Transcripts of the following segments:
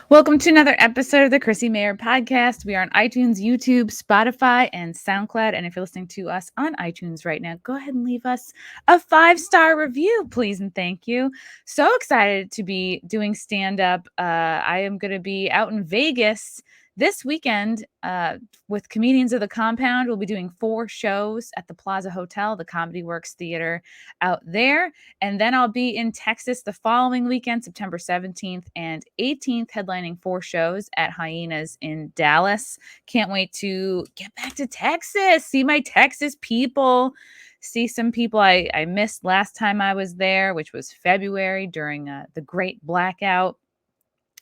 Welcome to another episode of the Chrissie Mayr podcast. We are on iTunes, YouTube, Spotify, and SoundCloud. And if you're listening to us on iTunes right now, go ahead and leave us a 5-star review, please, and thank you. So excited to be doing stand-up. I am going to be out in Vegas this weekend with Comedians of the Compound. We'll be doing 4 shows at the Plaza Hotel, the Comedy Works Theater out there. And then I'll be in Texas the following weekend, September 17th and 18th, headlining 4 shows at Hyenas in Dallas. Can't wait to get back to Texas, see my Texas people, see some people I missed last time I was there, which was February during the Great Blackout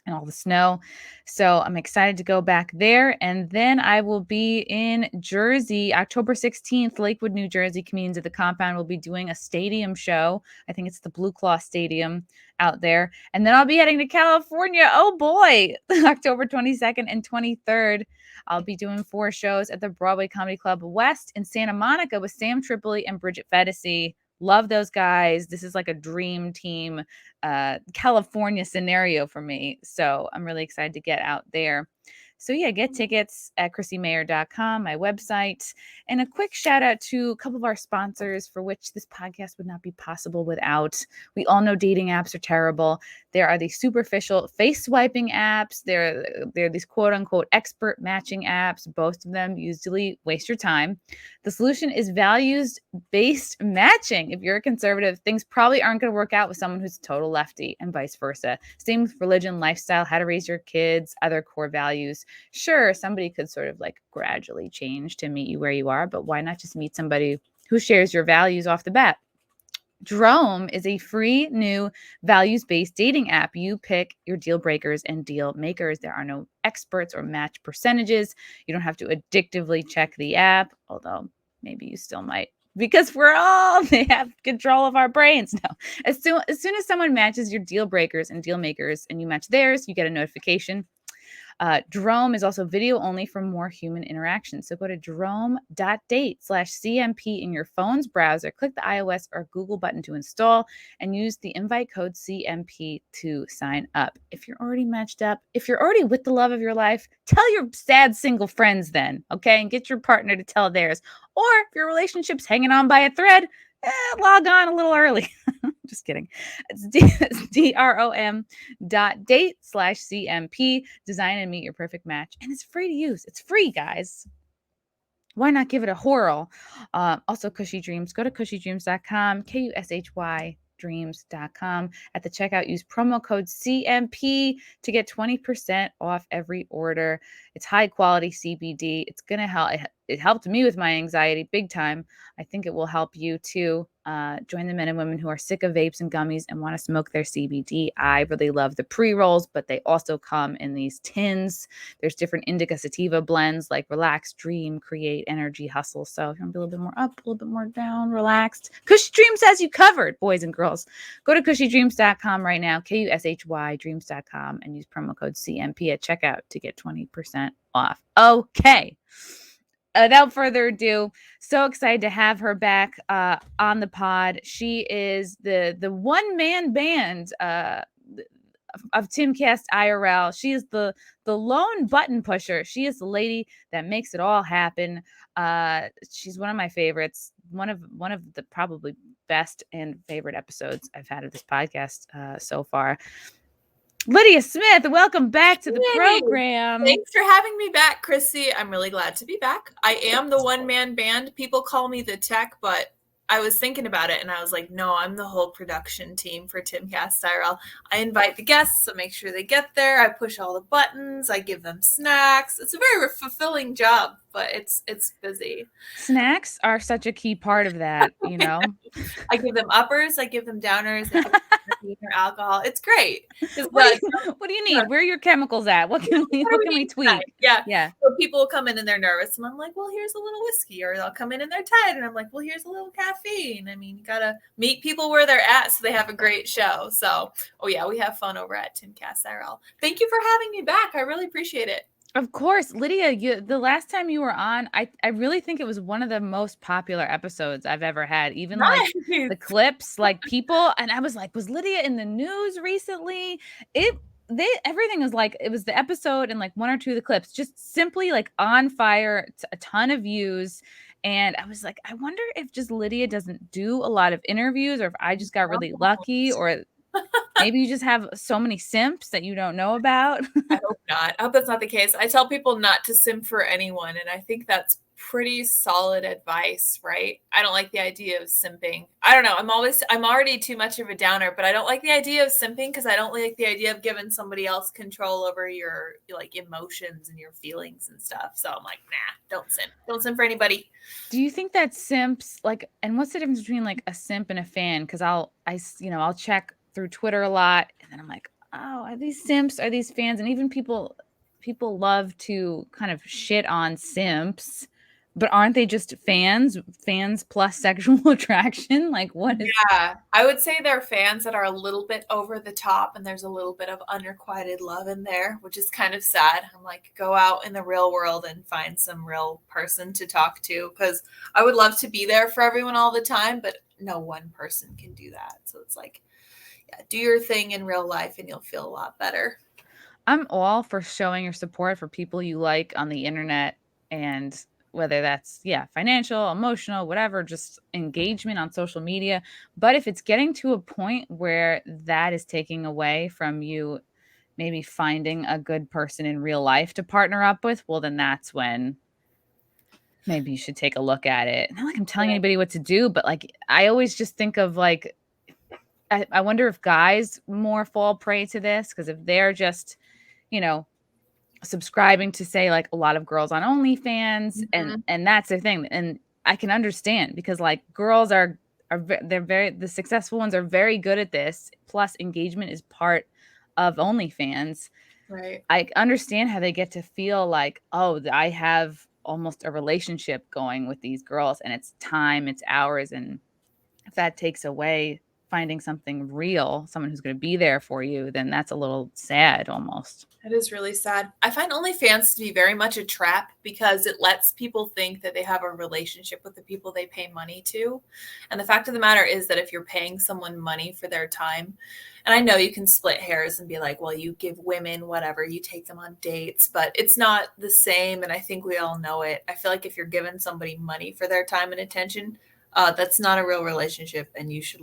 and all the snow. So I'm excited to go back there. And then I will be in Jersey, October 16th, Lakewood, New Jersey. Comedians of the Compound will be doing a stadium show. I think it's the Blue Claw Stadium out there. And then I'll be heading to California. Oh boy, October 22nd and 23rd. I'll be doing 4 shows at the Broadway Comedy Club West in Santa Monica with Sam Tripoli and Bridget Fedesi. Love those guys. This is like a dream team California scenario for me. So I'm really excited to get out there. So yeah, get tickets at ChrissieMayr.com, my website. And a quick shout out to a couple of our sponsors for which this podcast would not be possible without. We all know dating apps are terrible. There are these superficial face swiping apps. There are these quote unquote expert matching apps. Both of them usually waste your time. The solution is values-based matching. If you're a conservative, things probably aren't going to work out with someone who's a total lefty and vice versa. Same with religion, lifestyle, how to raise your kids, other core values. Sure, somebody could sort of like gradually change to meet you where you are, but why not just meet somebody who shares your values off the bat? Drome is a free new values-based dating app. You pick your deal breakers and deal makers. There are no experts or match percentages. You don't have to addictively check the app, although maybe you still might, because they have control of our brains. No, as soon as someone matches your deal breakers and deal makers and you match theirs, you get a notification. Drome is also video only for more human interaction. So go to drome.date/CMP in your phone's browser, click the iOS or Google button to install, and use the invite code CMP to sign up. If you're already matched up, if you're already with the love of your life, tell your sad single friends then, okay? And get your partner to tell theirs. Or if your relationship's hanging on by a thread, log on a little early. Just kidding. It's DROM.date/CMP. Design and meet your perfect match. And it's free to use. It's free, guys. Why not give it a whirl? Also, Cushy Dreams. Go to cushydreams.com, KUSHY dreams.com. At the checkout, use promo code CMP to get 20% off every order. It's high quality CBD. It's going to help. It helped me with my anxiety big time. I think it will help you too. Join the men and women who are sick of vapes and gummies and want to smoke their CBD. I really love the pre-rolls, but they also come in these tins. There's different indica sativa blends like relax, dream, create, energy, hustle. So if you want to be a little bit more up, a little bit more down, relaxed, Cushy Dreams has you covered, boys and girls. Go to cushydreams.com right now, KUSHY dreams.com, and use promo code CMP at checkout to get 20% off. Okay. Without further ado, so excited to have her back on the pod. She is the one-man band of TimCast IRL. She is the lone button pusher. She is the lady that makes it all happen. She's one of my favorites. One of the probably best and favorite episodes I've had of this podcast so far. Lydia Smith, welcome back to the program. Thanks for having me back, Chrissy. I'm really glad to be back. I am the one-man band. People call me the tech, but I was thinking about it and I was like, no, I'm the whole production team for TimCast IRL. I invite the guests, so make sure they get there. I push all the buttons. I give them snacks. It's a very fulfilling job, but it's busy. Snacks are such a key part of that, you know. I give them uppers. I give them downers. They have or alcohol. It's great. What do you need? Where are your chemicals at? What can we tweak? Yeah. So people will come in and they're nervous, and I'm like, well, here's a little whiskey. Or they'll come in and they're tired, and I'm like, well, here's a little caffeine. I mean, you gotta meet people where they're at so they have a great show. So, we have fun over at TimCast IRL. Thank you for having me back. I really appreciate it. Of course, Lydia, the last time you were on, I really think it was one of the most popular episodes I've ever had. Even like the clips, like people, and I was like, was Lydia in the news recently? everything was like, it was the episode and like one or two of the clips, just simply like on fire, a ton of views. And I was like, I wonder if just Lydia doesn't do a lot of interviews, or if I just got really lucky, or maybe you just have so many simps that you don't know about. I hope not. I hope that's not the case. I tell people not to simp for anyone, and I think that's pretty solid advice, right? I don't like the idea of simping. I don't know. I'm already too much of a downer, but I don't like the idea of simping because I don't like the idea of giving somebody else control over your like emotions and your feelings and stuff. So I'm like, nah, don't simp. Don't simp for anybody. Do you think that simps, like, and what's the difference between like a simp and a fan? Because I'll check through Twitter a lot, and then I'm like, oh, are these simps? Are these fans? And even people love to kind of shit on simps, but aren't they just fans plus sexual attraction? Like, what is? Yeah, I would say they're fans that are a little bit over the top, and there's a little bit of unrequited love in there, which is kind of sad. I'm like, go out in the real world and find some real person to talk to, because I would love to be there for everyone all the time, but no one person can do that. So it's like, yeah, do your thing in real life and you'll feel a lot better. I'm all for showing your support for people you like on the internet, and whether that's financial, emotional, whatever, just engagement on social media. But if it's getting to a point where that is taking away from you maybe finding a good person in real life to partner up with, well, then that's when maybe you should take a look at it. Not like I'm telling anybody what to do, but like I always just think of like, I wonder if guys more fall prey to this, because if they're just, subscribing to, say, like a lot of girls on OnlyFans, and that's their thing. And I can understand, because like girls the successful ones are very good at this. Plus engagement is part of OnlyFans. Right. I understand how they get to feel like, oh, I have almost a relationship going with these girls, and it's time, it's hours. And if that takes away finding something real, someone who's going to be there for you, then that's a little sad almost. It is really sad. I find OnlyFans to be very much a trap, because it lets people think that they have a relationship with the people they pay money to. And the fact of the matter is that if you're paying someone money for their time, and I know you can split hairs and be like, well, you give women whatever, you take them on dates, but it's not the same. And I think we all know it. I feel like if you're giving somebody money for their time and attention, that's not a real relationship. And you should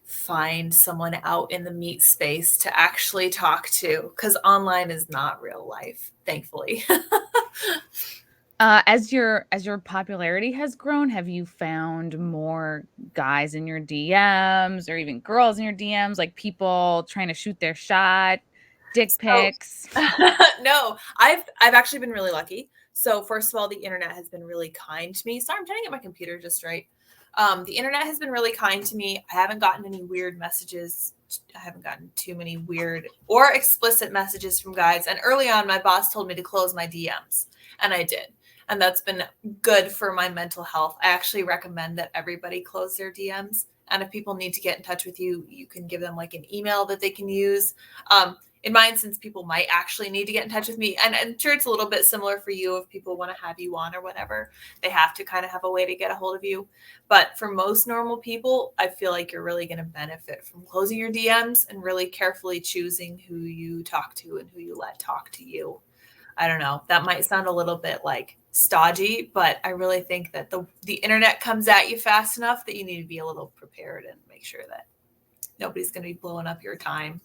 find someone out in the meat space to actually talk to, because online is not real life, thankfully. As your popularity has grown, have you found more guys in your DMs, or even girls in your DMs, like people trying to shoot their shot, dick pics? No, I've actually been really lucky. So first of all, the internet has been really kind to me. Sorry, I'm trying to get my computer just right. The internet has been really kind to me. I haven't gotten any weird messages. I haven't gotten too many weird or explicit messages from guys. And early on, my boss told me to close my DMs, and I did. And that's been good for my mental health. I actually recommend that everybody close their DMs. And if people need to get in touch with you, you can give them like an email that they can use. In my instance, people might actually need to get in touch with me. And I'm sure it's a little bit similar for you. If people want to have you on or whatever, they have to kind of have a way to get a hold of you. But for most normal people, I feel like you're really going to benefit from closing your DMs and really carefully choosing who you talk to and who you let talk to you. I don't know. That might sound a little bit like stodgy, but I really think that the internet comes at you fast enough that you need to be a little prepared and make sure that nobody's going to be blowing up your time.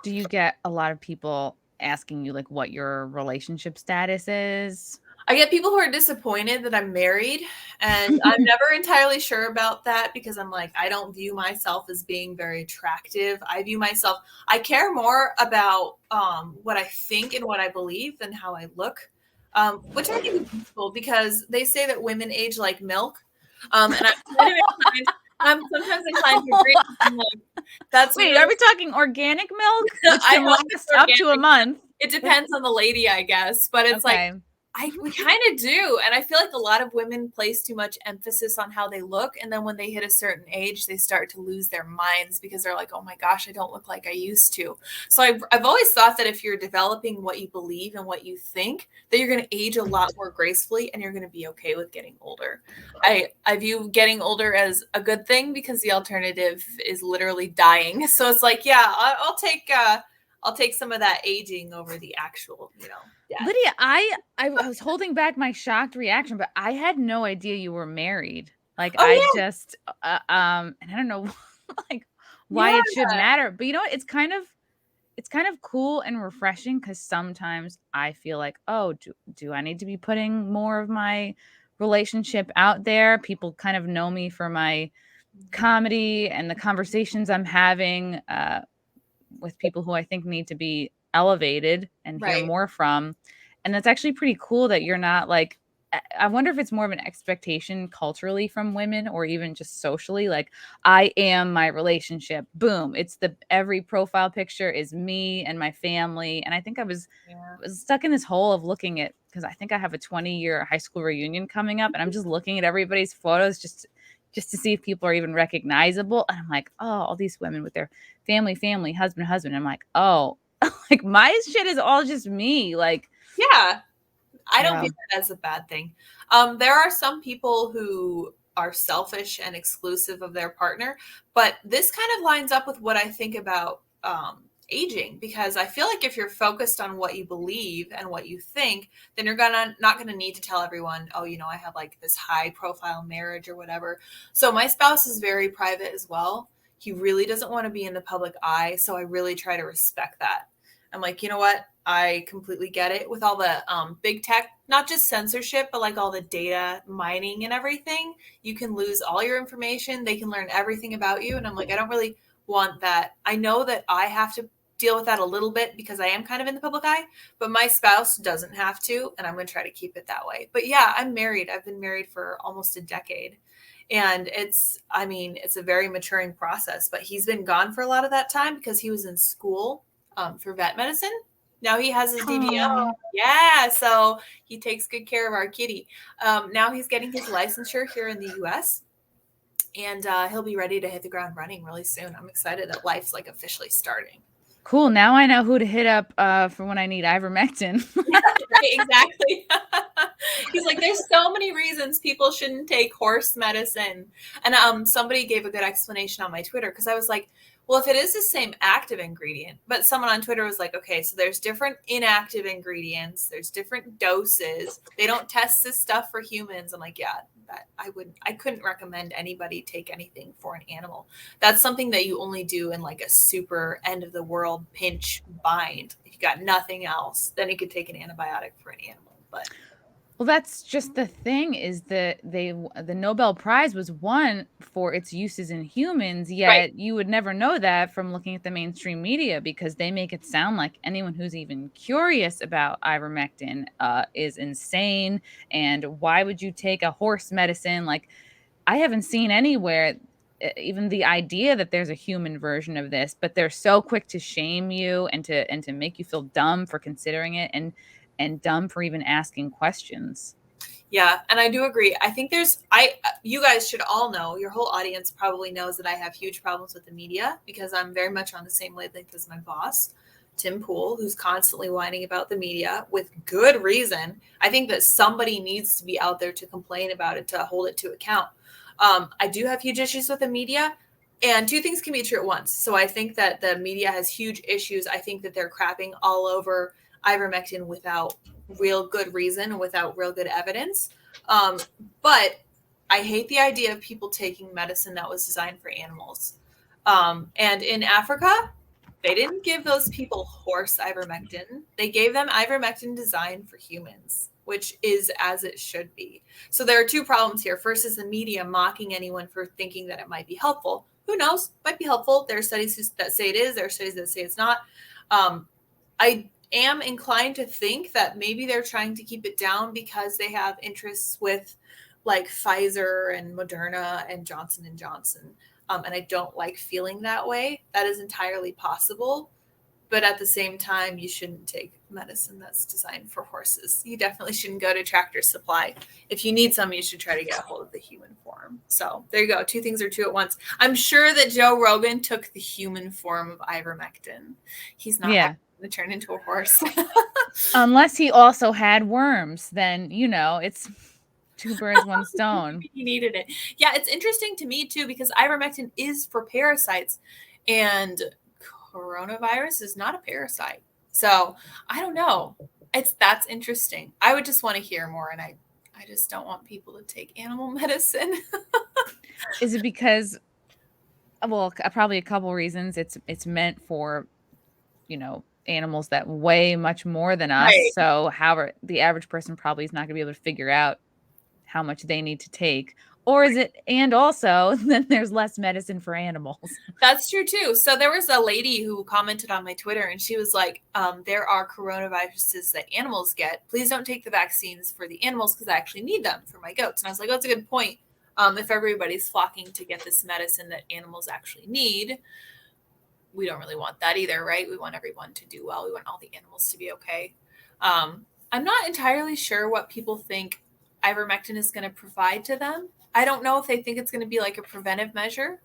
Do you get a lot of people asking you like what your relationship status is? I get people who are disappointed that I'm married, and I'm never entirely sure about that, because I'm like, I don't view myself as being very attractive. I care more about what I think and what I believe than how I look, which I think is useful, because they say that women age like milk. And I'm sometimes inclined to agree. I'm like, Wait, are we talking organic milk? Which can last up to a month. It depends on the lady, I guess. But it's okay. We kind of do. And I feel like a lot of women place too much emphasis on how they look. And then when they hit a certain age, they start to lose their minds, because they're like, oh my gosh, I don't look like I used to. So I've always thought that if you're developing what you believe and what you think, that you're going to age a lot more gracefully, and you're going to be okay with getting older. I view getting older as a good thing, because the alternative is literally dying. So it's like, yeah, I'll I'll take some of that aging over the actual, death. Lydia, I was holding back my shocked reaction, but I had no idea you were married. Like, Oh I yeah, just and I don't know like why yeah, it should matter. But you know what? It's kind of cool and refreshing because sometimes I feel like, oh, do I need to be putting more of my relationship out there? People kind of know me for my comedy and the conversations I'm having with people who I think need to be elevated and hear right. more from. And that's actually pretty cool that you're not like, I wonder if it's more of an expectation culturally from women or even just socially. Like, I am my relationship. Boom. It's the every profile picture is me and my family. And I think I was Yeah. stuck in this hole of looking at because I think I have a 20-year high school reunion coming up, and I'm just looking at everybody's photos just to see if people are even recognizable. And I'm like, oh, all these women with their family, husband. I'm like, oh, like my shit is all just me. Like, Yeah. I don't yeah. view that as a bad thing. There are some people who are selfish and exclusive of their partner, but this kind of lines up with what I think about aging, because I feel like if you're focused on what you believe and what you think, then you're not gonna need to tell everyone, oh, I have like this high profile marriage or whatever. So my spouse is very private as well. He really doesn't want to be in the public eye, so I really try to respect that. I'm like, you know what? I completely get it with all the big tech, not just censorship, but like all the data mining and everything. You can lose all your information. They can learn everything about you. And I'm like, I don't really want that. I know that I have to deal with that a little bit because I am kind of in the public eye, but my spouse doesn't have to. And I'm going to try to keep it that way. But yeah, I'm married. I've been married for almost a decade. And it's a very maturing process, but he's been gone for a lot of that time because he was in school for vet medicine. Now he has his DDO. Aww. Yeah, so he takes good care of our kitty. Now he's getting his licensure here in the U.S. and he'll be ready to hit the ground running really soon. I'm excited that life's like officially starting. Cool. Now I know who to hit up for when I need ivermectin. Right, exactly. He's like, there's so many reasons people shouldn't take horse medicine. And somebody gave a good explanation on my Twitter because I was like, well, if it is the same active ingredient, but someone on Twitter was like, okay, so there's different inactive ingredients, there's different doses. They don't test this stuff for humans. I'm like, yeah, that I couldn't recommend anybody take anything for an animal. That's something that you only do in like a super end of the world pinch bind. If you got nothing else, then you could take an antibiotic for an animal. But Well, that's just the thing is that the Nobel Prize was won for its uses in humans, right. yet you would never know that from looking at the mainstream media because they make it sound like anyone who's even curious about ivermectin is insane. And why would you take a horse medicine? Like, I haven't seen anywhere even the idea that there's a human version of this, but they're so quick to shame you and to make you feel dumb for considering it and dumb for even asking questions. Yeah, and I do agree. I think you guys should all know, your whole audience probably knows that I have huge problems with the media because I'm very much on the same wavelength as my boss, Tim Pool, who's constantly whining about the media with good reason. I think that somebody needs to be out there to complain about it, to hold it to account. I do have huge issues with the media, and two things can be true at once. So I think that the media has huge issues. I think that they're crapping all over ivermectin without real good reason and without real good evidence. But I hate the idea of people taking medicine that was designed for animals. And in Africa, they didn't give those people horse ivermectin. They gave them ivermectin designed for humans, which is as it should be. So there are two problems here. First is the media mocking anyone for thinking that it might be helpful. Who knows? Might be helpful. There are studies that say it is. There are studies that say it's not. I am inclined to think that maybe they're trying to keep it down because they have interests with like Pfizer and Moderna and Johnson and Johnson. And I don't like feeling that way. That is entirely possible. But at the same time, you shouldn't take medicine that's designed for horses. You definitely shouldn't go to Tractor Supply. If you need some, you should try to get a hold of the human form. So there you go. Two things are true at once. I'm sure that Joe Rogan took the human form of ivermectin. He's not going to turn into a horse. Unless he also had worms, then, it's two birds, one stone. He needed it. Yeah, it's interesting to me, too, because ivermectin is for parasites. And coronavirus is not a parasite. So I don't know. That's interesting. I would just want to hear more, and I just don't want people to take animal medicine. Is it because, well, probably a couple reasons. It's meant for, animals that weigh much more than us. Right. So however, the average person probably is not going to be able to figure out how much they need to take. Or is it, and also then there's less medicine for animals. That's true too. So there was a lady who commented on my Twitter, and she was like, there are coronaviruses that animals get. Please don't take the vaccines for the animals because I actually need them for my goats. And I was like, oh, that's a good point. If everybody's flocking to get this medicine that animals actually need, we don't really want that either, right? We want everyone to do well. We want all the animals to be okay. I'm not entirely sure what people think ivermectin is going to provide to them. I don't know if they think it's going to be like a preventive measure.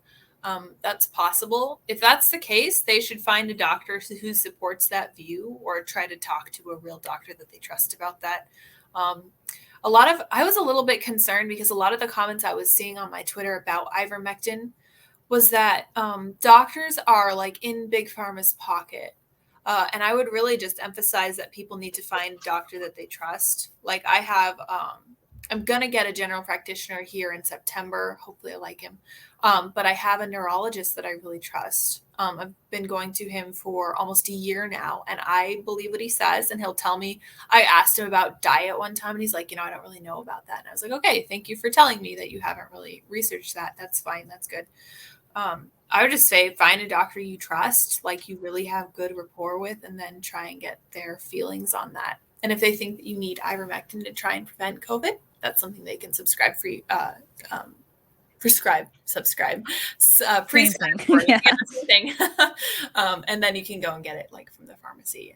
That's possible. If that's the case, they should find a doctor who supports that view, or try to talk to a real doctor that they trust about that. I was a little bit concerned because a lot of the comments I was seeing on my Twitter about ivermectin was that doctors are like in Big Pharma's pocket. And I would really just emphasize that people need to find a doctor that they trust. Like I have, I'm going to get a general practitioner here in September. Hopefully I like him. But I have a neurologist that I really trust. I've been going to him for almost a year now, and I believe what he says, and he'll tell me. I asked him about diet one time, and he's like, I don't really know about that. And I was like, okay, thank you for telling me that you haven't really researched that. That's fine. That's good. I would just say find a doctor you trust, like you really have good rapport with, and then try and get their feelings on that. And if they think that you need ivermectin to try and prevent COVID, that's something they can prescribe for you. And then you can go and get it like from the pharmacy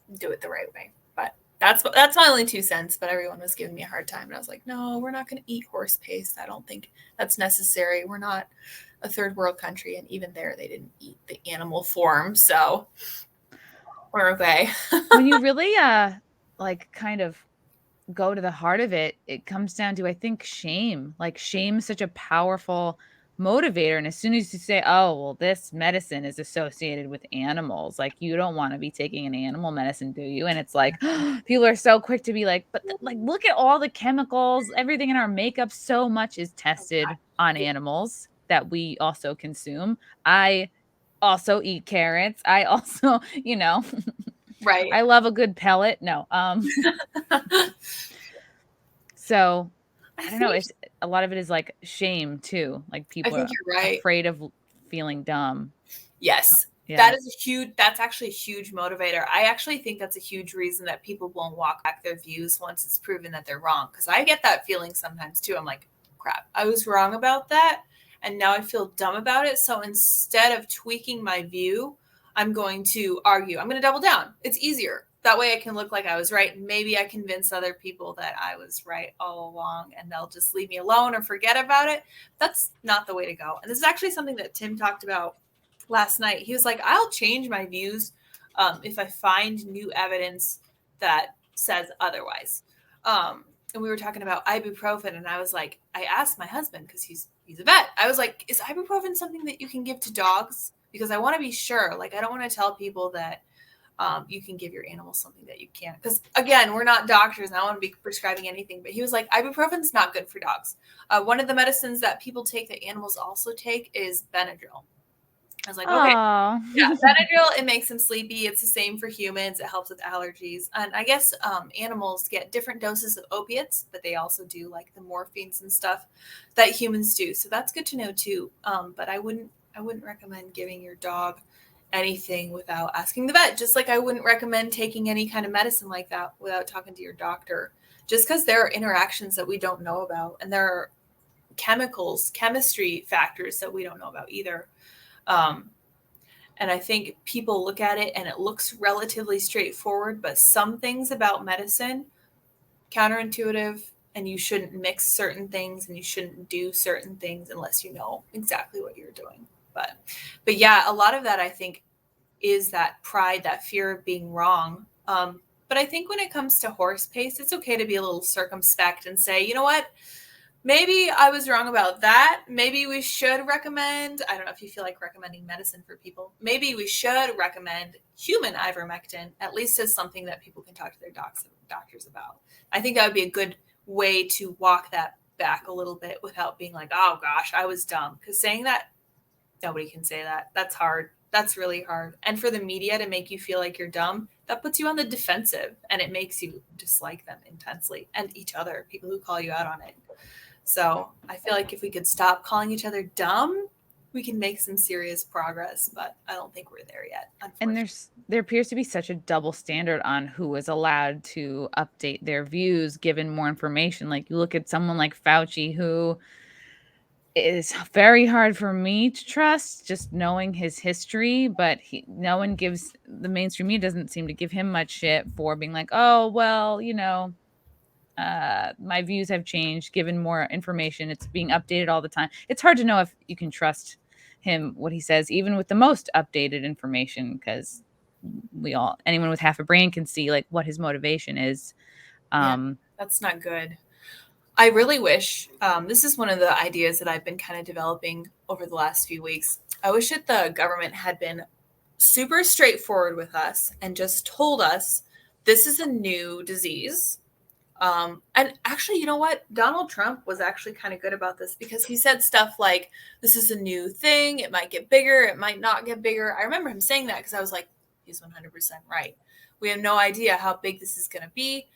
and do it the right way. But that's my only 2 cents. But everyone was giving me a hard time, and I was like, no, we're not going to eat horse paste. I don't think that's necessary. We're not a third world country, and even there they didn't eat the animal form, so we're okay. When you really kind of go to the heart of it, it comes down to, I think, shame. Like shame is such a powerful motivator, and as soon as you say, oh well, this medicine is associated with animals, like you don't want to be taking an animal medicine, do you? And it's like people are so quick to be like, but like look at all the chemicals, everything in our makeup, so much is tested on animals that we also consume. I also eat carrots. I also, right. I love a good pellet. No. So I don't know. It's a lot of it is like shame too. Like people are afraid of feeling dumb. Yes. Yeah. That's actually a huge motivator. I actually think that's a huge reason that people won't walk back their views once it's proven that they're wrong. Cause I get that feeling sometimes too. I'm like, crap, I was wrong about that. And now I feel dumb about it. So instead of tweaking my view, I'm going to argue. I'm going to double down. It's easier. That way I can look like I was right. Maybe I convince other people that I was right all along, and they'll just leave me alone or forget about it. That's not the way to go. And this is actually something that Tim talked about last night. He was like, I'll change my views if I find new evidence that says otherwise. And we were talking about ibuprofen, and I was like, I asked my husband, because he's a vet. I was like, is ibuprofen something that you can give to dogs? Because I want to be sure. Like, I don't want to tell people that you can give your animals something that you can't. Because, again, we're not doctors, and I don't want to be prescribing anything. But he was like, ibuprofen's not good for dogs. One of the medicines that people take that animals also take is Benadryl. I was like, okay, yeah, Benadryl, it makes them sleepy. It's the same for humans. It helps with allergies. And I guess animals get different doses of opiates, but they also do like the morphines and stuff that humans do. So that's good to know too. But I wouldn't recommend giving your dog anything without asking the vet. Just like I wouldn't recommend taking any kind of medicine like that without talking to your doctor, just because there are interactions that we don't know about. And there are chemistry factors that we don't know about either. And I think people look at it and it looks relatively straightforward, but some things about medicine, counterintuitive, and you shouldn't mix certain things and you shouldn't do certain things unless you know exactly what you're doing. But yeah, a lot of that I think is that pride, that fear of being wrong. But I think when it comes to horse paste, it's okay to be a little circumspect and say, you know what? maybe I was wrong about that. Maybe we should recommend, I don't know if you feel like recommending medicine for people. Maybe we should recommend human ivermectin, at least as something that people can talk to their doctors about. I think that would be a good way to walk that back a little bit without being like, oh gosh, I was dumb. Because saying that, nobody can say that. That's hard. That's really hard. And for the media to make you feel like you're dumb, that puts you on the defensive and it makes you dislike them intensely and each other, people who call you out on it. So I feel like if we could stop calling each other dumb, we can make some serious progress, but I don't think we're there yet. And there appears to be such a double standard on who is allowed to update their views given more information. Like you look at someone like Fauci, who is very hard for me to trust just knowing his history, but no one gives, the mainstream media doesn't seem to give him much shit for being like, oh, well, my views have changed given more information. It's being updated all the time. It's hard to know if you can trust him, what he says, even with the most updated information, because anyone with half a brain can see like what his motivation is. Yeah, that's not good. I really wish, this is one of the ideas that I've been kind of developing over the last few weeks. I wish that the government had been super straightforward with us and just told us this is a new disease. And actually, you know what? Donald Trump was actually kind of good about this because he said stuff like, this is a new thing. It might get bigger. It might not get bigger. I remember him saying that because I was like, he's 100% right. We have no idea how big this is going to be.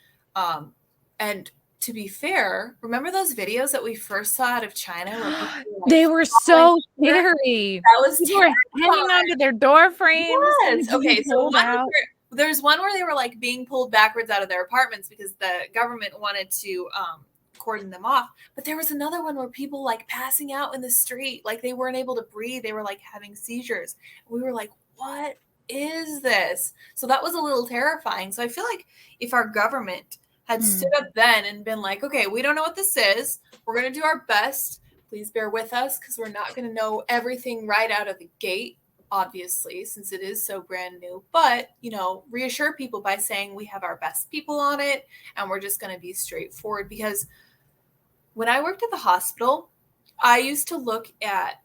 And to be fair, remember those videos that we first saw out of China? Where they were so scary. That was hanging onto their door frames. Yes. Okay, so there's one where they were like being pulled backwards out of their apartments because the government wanted to cordon them off. But there was another one where people like passing out in the street, like they weren't able to breathe. They were like having seizures. We were like, what is this? So that was a little terrifying. So I feel like if our government had stood up then and been like, okay, we don't know what this is. We're going to do our best. Please bear with us because we're not going to know everything right out of the gate, obviously, since it is so brand new. But, reassure people by saying we have our best people on it and we're just going to be straightforward. Because when I worked at the hospital, I used to look at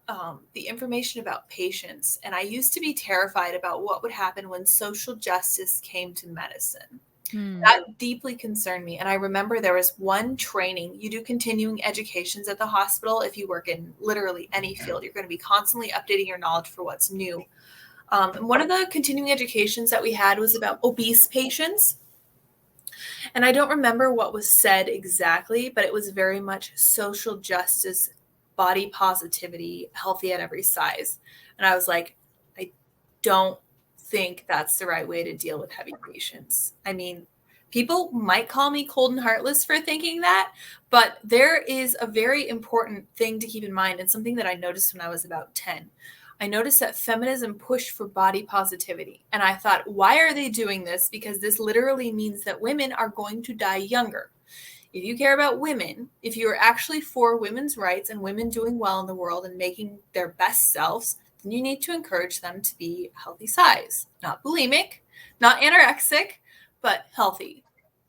the information about patients, and I used to be terrified about what would happen when social justice came to medicine. That deeply concerned me. And I remember there was one training. You do continuing educations at the hospital. If you work in literally any field, you're going to be constantly updating your knowledge for what's new. And one of the continuing educations that we had was about obese patients. And I don't remember what was said exactly, but it was very much social justice, body positivity, healthy at every size. And I was like, I don't think that's the right way to deal with heavy patients. I mean, people might call me cold and heartless for thinking that, but there is a very important thing to keep in mind, and something that I noticed when I was about 10. I noticed that feminism pushed for body positivity. And I thought, why are they doing this? Because this literally means that women are going to die younger. If you care about women, if you are actually for women's rights and women doing well in the world and making their best selves, then you need to encourage them to be healthy size, not bulimic, not anorexic, but healthy.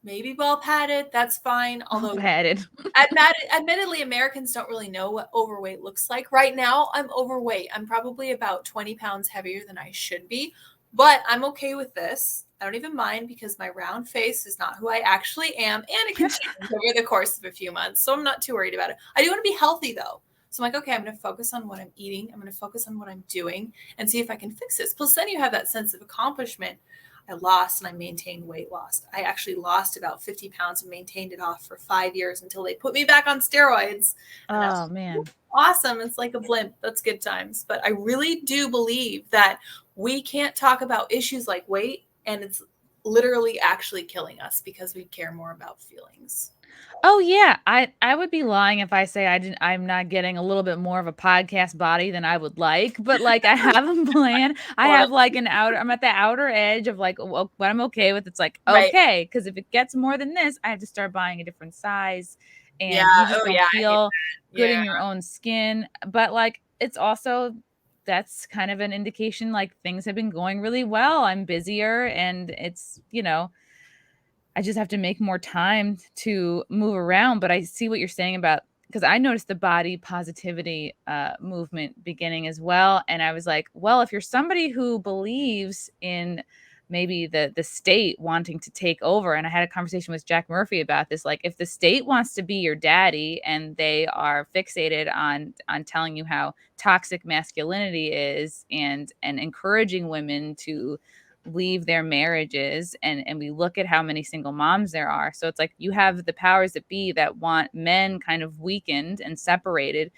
Maybe well padded, that's fine. Although padded. Admittedly, Americans don't really know what overweight looks like. Right now, I'm overweight. I'm probably about 20 pounds heavier than I should be, but I'm okay with this. I don't even mind because my round face is not who I actually am, and it can change over the course of a few months, so I'm not too worried about it. I do want to be healthy, though. So I'm like, okay, I'm going to focus on what I'm eating. I'm going to focus on what I'm doing and see if I can fix this. Plus, then you have that sense of accomplishment. I lost and I maintained weight loss. I actually lost about 50 pounds and maintained it off for 5 years until they put me back on steroids. Oh, man. Awesome. It's like a blimp. That's good times. But I really do believe that we can't talk about issues like weight, and it's literally actually killing us because we care more about feelings. Oh yeah, I would be lying if I say I'm not getting a little bit more of a podcast body than I would like, but like I have a plan. I have like I'm at the outer edge of like what I'm okay with. It's like, okay, because if it gets more than this, I have to start buying a different size, and you just don't feel good in your own skin. But like it's also, that's kind of an indication like things have been going really well. I'm busier, and it's, I just have to make more time to move around. But I see what you're saying about because I noticed the body positivity movement beginning as well. And I was like, well, if you're somebody who believes in maybe the state wanting to take over, and I had a conversation with Jack Murphy about this, like if the state wants to be your daddy and they are fixated on telling you how toxic masculinity is and encouraging women to leave their marriages, and we look at how many single moms there are, so it's like you have the powers that be that want men kind of weakened and separated.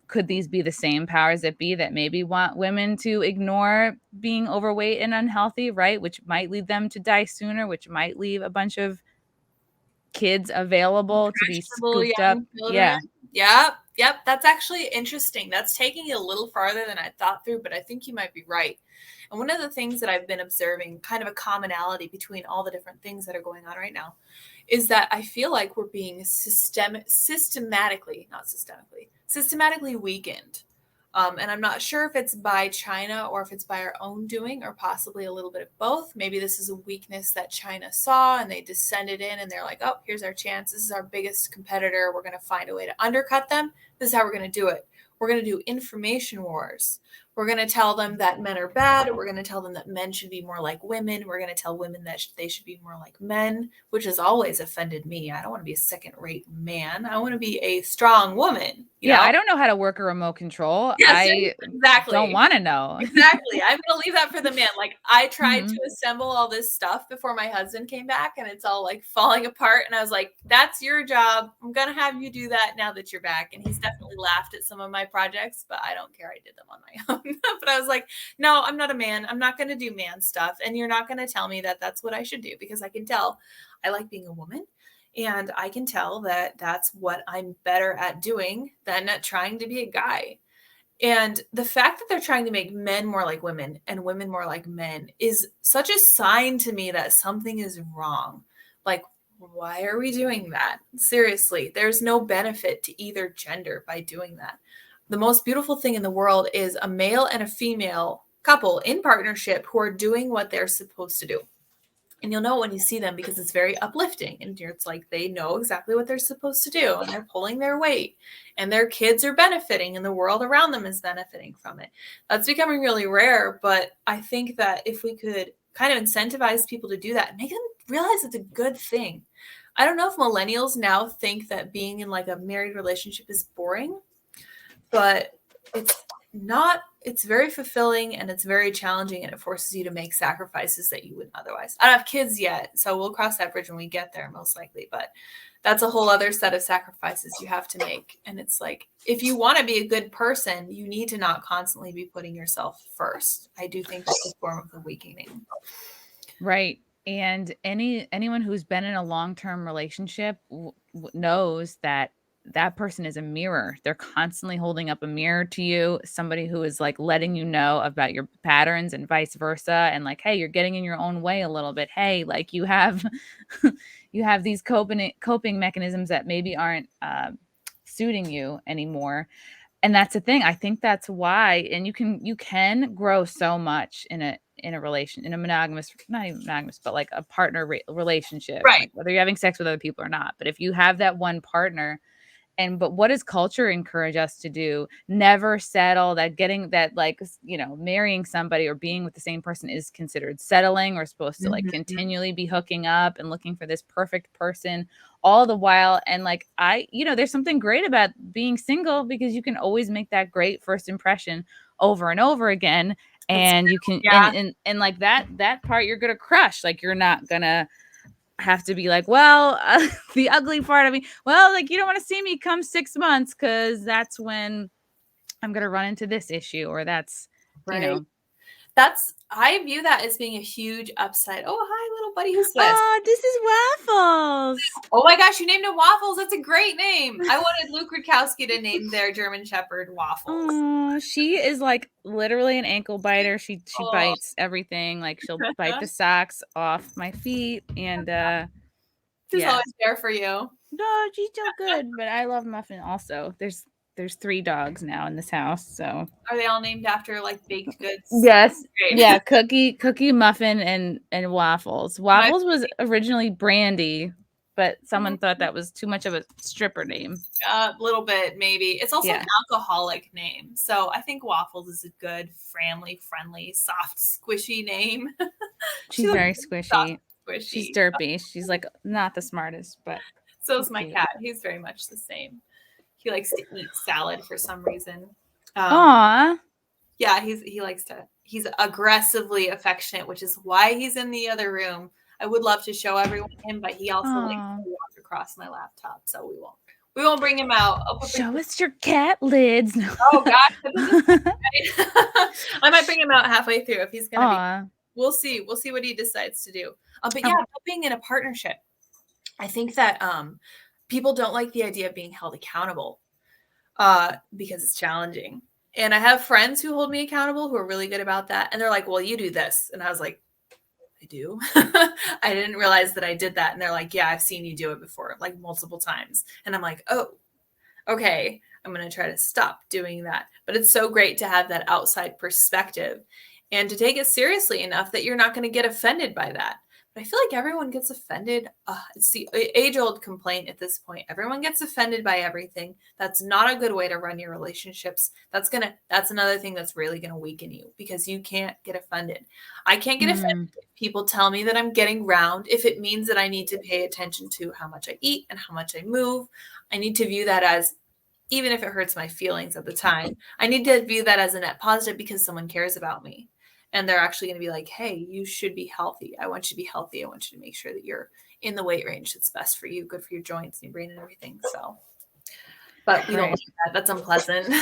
Could these be the same powers that be that maybe want women to ignore being overweight and unhealthy, right? Which might lead them to die sooner, which might leave a bunch of kids available to be scooped up. Yeah. Yep. That's actually interesting. That's taking it a little farther than I thought through, but I think you might be right. And one of the things that I've been observing, kind of a commonality between all the different things that are going on right now, is that I feel like we're being systematically weakened. And I'm not sure if it's by China or if it's by our own doing, or possibly a little bit of both. Maybe this is a weakness that China saw and they descended in and they're like, oh, here's our chance. This is our biggest competitor. We're going to find a way to undercut them. This is how we're going to do it. We're going to do information wars. We're going to tell them that men are bad. We're going to tell them that men should be more like women. We're going to tell women that they should be more like men, which has always offended me. I don't want to be a second-rate man. I want to be a strong woman. You know? I don't know how to work a remote control. Yes, exactly. Don't want to know. Exactly. I'm going to leave that for the man. Like I tried to assemble all this stuff before my husband came back and it's all like falling apart. And I was like, that's your job. I'm going to have you do that now that you're back. And he's definitely laughed at some of my projects, but I don't care. I did them on my own. But I was like, no, I'm not a man. I'm not going to do man stuff. And you're not going to tell me that that's what I should do, because I can tell I like being a woman. And I can tell that that's what I'm better at doing than at trying to be a guy. And the fact that they're trying to make men more like women and women more like men is such a sign to me that something is wrong. Like, why are we doing that? Seriously, there's no benefit to either gender by doing that. The most beautiful thing in the world is a male and a female couple in partnership who are doing what they're supposed to do. And you'll know when you see them because it's very uplifting. And it's like they know exactly what they're supposed to do. And they're pulling their weight. And their kids are benefiting. And the world around them is benefiting from it. That's becoming really rare. But I think that if we could kind of incentivize people to do that and make them realize it's a good thing. I don't know if millennials now think that being in like a married relationship is boring. But it's not. It's very fulfilling and it's very challenging, and it forces you to make sacrifices that you wouldn't otherwise. I don't have kids yet, so we'll cross that bridge when we get there, most likely. But that's a whole other set of sacrifices you have to make. And it's like, if you want to be a good person, you need to not constantly be putting yourself first. I do think that's a form of the weakening. Right. And anyone who's been in a long-term relationship knows that that person is a mirror. They're constantly holding up a mirror to you, somebody who is like letting you know about your patterns and vice versa. And like, hey, you're getting in your own way a little bit. Hey, like you have these coping mechanisms that maybe aren't suiting you anymore. And that's the thing. I think that's why, and you can grow so much in a monogamous, not even monogamous, but like a partner relationship, right? Like whether you're having sex with other people or not. But if you have that one partner, but what does culture encourage us to do? Never settle. That getting that, like, marrying somebody or being with the same person is considered settling, or supposed to like continually be hooking up and looking for this perfect person all the while. And like, there's something great about being single because you can always make that great first impression over and over again. And you can, and like that part you're going to crush. Like, you're not going to have to be like, well, the ugly part of me, well, like, you don't want to see me come 6 months because that's when I'm going to run into this issue, or that's, right. I view that as being a huge upside. Oh, hi, little buddy. Who's this? Oh, this is Waffles. Oh my gosh, you named him Waffles. That's a great name. I wanted Luke Rutkowski to name their German Shepherd Waffles. Oh, she is like literally an ankle biter. She bites everything. Like, she'll bite the socks off my feet, and she's always there for you. No, she's so good. But I love Muffin also. There's 3 dogs now in this house. So are they all named after like baked goods? Yes. Yeah, Cookie, Muffin, and Waffles. Waffles was originally Brandy, but someone thought that was too much of a stripper name. A little bit, maybe. It's also Yeah. an alcoholic name. So I think Waffles is a good, family-friendly, soft, squishy name. She's very squishy. Squishy. She's derpy. She's like not the smartest, but so is my cat. He's very much the same. He likes to eat salad for some reason. Aww. Yeah, he's aggressively affectionate, which is why he's in the other room. I would love to show everyone him, but he also likes to walk across my laptop, so we won't bring him out. Show us your cat lids. Oh gosh. I might bring him out halfway through if he's gonna be. We'll see what he decides to do. But yeah, being in a partnership, I think that people don't like the idea of being held accountable because it's challenging. And I have friends who hold me accountable who are really good about that. And they're like, well, you do this. And I was like, I do. I didn't realize that I did that. And they're like, yeah, I've seen you do it before, like multiple times. And I'm like, oh, okay, I'm going to try to stop doing that. But it's so great to have that outside perspective and to take it seriously enough that you're not going to get offended by that. But I feel like everyone gets offended. It's the age-old complaint at this point. Everyone gets offended by everything. That's not a good way to run your relationships. That's another thing that's really going to weaken you because you can't get offended. I can't get offended if people tell me that I'm getting round. If it means that I need to pay attention to how much I eat and how much I move, I need to view that as, even if it hurts my feelings at the time, I need to view that as a net positive because someone cares about me. And they're actually going to be like, hey, you should be healthy. I want you to be healthy. I want you to make sure that you're in the weight range that's best for you, good for your joints and your brain and everything. So, but we don't like that. That's unpleasant.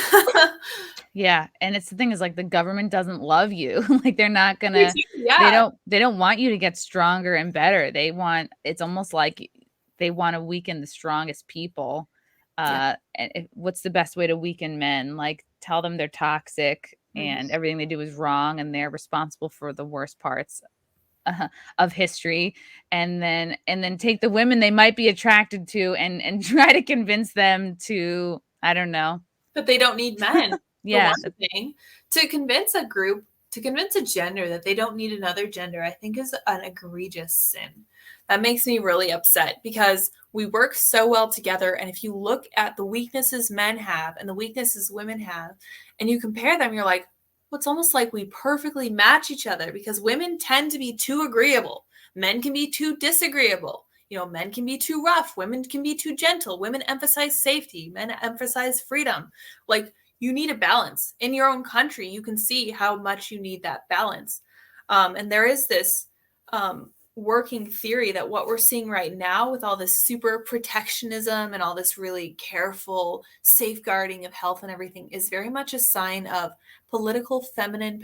Yeah. And it's the thing is like the government doesn't love you. Like they're not going to, they don't want you to get stronger and better. It's almost like they want to weaken the strongest people. And what's the best way to weaken men? Like tell them they're toxic and everything they do is wrong and they're responsible for the worst parts of history, and then take the women they might be attracted to and try to convince them to, I don't know, but they don't need men. Yeah. For one thing, to convince a group, to convince a gender that they don't need another gender, I think is an egregious sin. That makes me really upset because we work so well together. And if you look at the weaknesses men have and the weaknesses women have, and you compare them, you're like, well, it's almost like we perfectly match each other because women tend to be too agreeable. Men can be too disagreeable. You know, men can be too rough. Women can be too gentle. Women emphasize safety. Men emphasize freedom. Like, you need a balance. In your own country, you can see how much you need that balance. And there is this working theory that what we're seeing right now with all this super protectionism and all this really careful safeguarding of health and everything is very much a sign of political feminine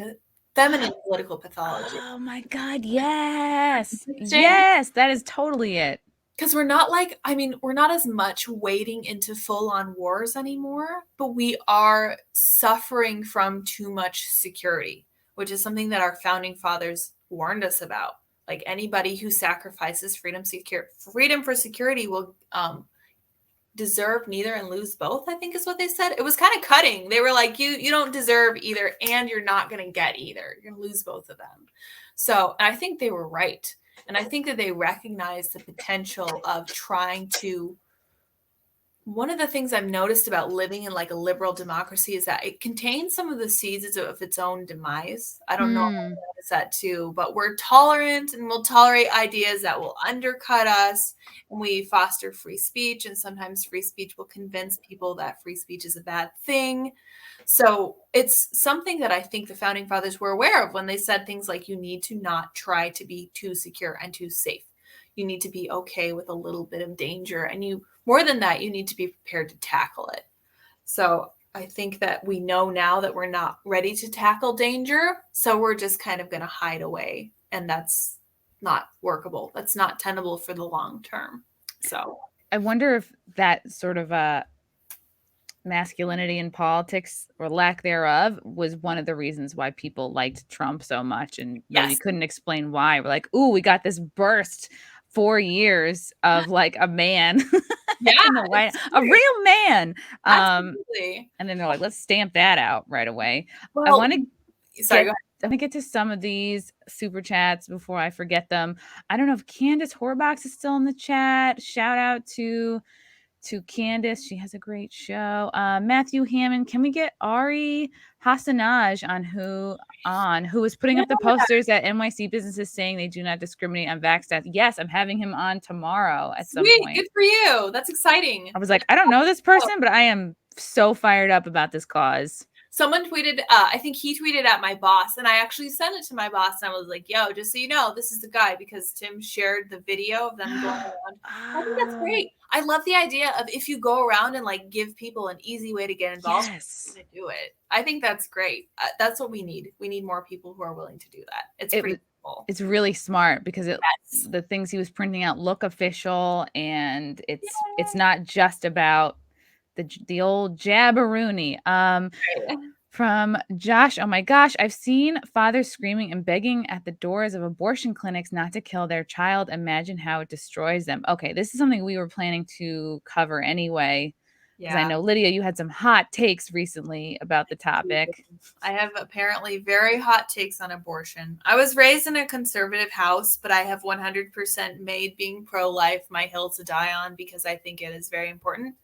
political pathology. Oh my God. Yes. Yes. That is totally it. Because we're not as much wading into full-on wars anymore, but we are suffering from too much security, which is something that our founding fathers warned us about. Like anybody who sacrifices freedom for security will deserve neither and lose both, I think is what they said. It was kind of cutting. They were like, you don't deserve either and you're not going to get either. You're going to lose both of them. So I think they were right. And I think that they recognize the potential of trying to. One of the things I've noticed about living in like a liberal democracy is that it contains some of the seeds of its own demise. I don't know if I noticed that too, but we're tolerant and we'll tolerate ideas that will undercut us. And we foster free speech. And sometimes free speech will convince people that free speech is a bad thing. So it's something that I think the founding fathers were aware of when they said things like, you need to not try to be too secure and too safe. You need to be okay with a little bit of danger. And more than that, you need to be prepared to tackle it. So I think that we know now that we're not ready to tackle danger. So we're just kind of going to hide away. And that's not workable. That's not tenable for the long term. So I wonder if that sort of masculinity in politics or lack thereof was one of the reasons why people liked Trump so much and really couldn't explain why. We're like, ooh, we got this burst 4 years of like a man. A real man. Absolutely. And then they're like, let's stamp that out right away. Well, I'm gonna get to some of these super chats before I forget them. I don't know if Candace Horbox is still in the chat. Shout out to Candace. She has a great show. Matthew Hammond, can we get Ari Hassanaj who was putting up the posters at NYC businesses saying they do not discriminate on vax stats? Yes, I'm having him on tomorrow at some point. Good for you. That's exciting. I was like, I don't know this person, but I am so fired up about this cause. Someone tweeted, I think he tweeted at my boss, and I actually sent it to my boss, and I was like, yo, just so you know, this is the guy, because Tim shared the video of them going around. I think that's great. I love the idea of if you go around and like give people an easy way to get involved, yes, to do it. I think that's great. That's what we need. We need more people who are willing to do that. It's pretty cool. It's really smart because the things he was printing out look official, and it's not just about the old jabberoonie. From Josh, oh my gosh, I've seen fathers screaming and begging at the doors of abortion clinics not to kill their child. Imagine how it destroys them. Okay, this is something we were planning to cover anyway. Because I know, Lydia, you had some hot takes recently about the topic. I have apparently very hot takes on abortion. I was raised in a conservative house, but I have 100% made being pro-life my hill to die on because I think it is very important.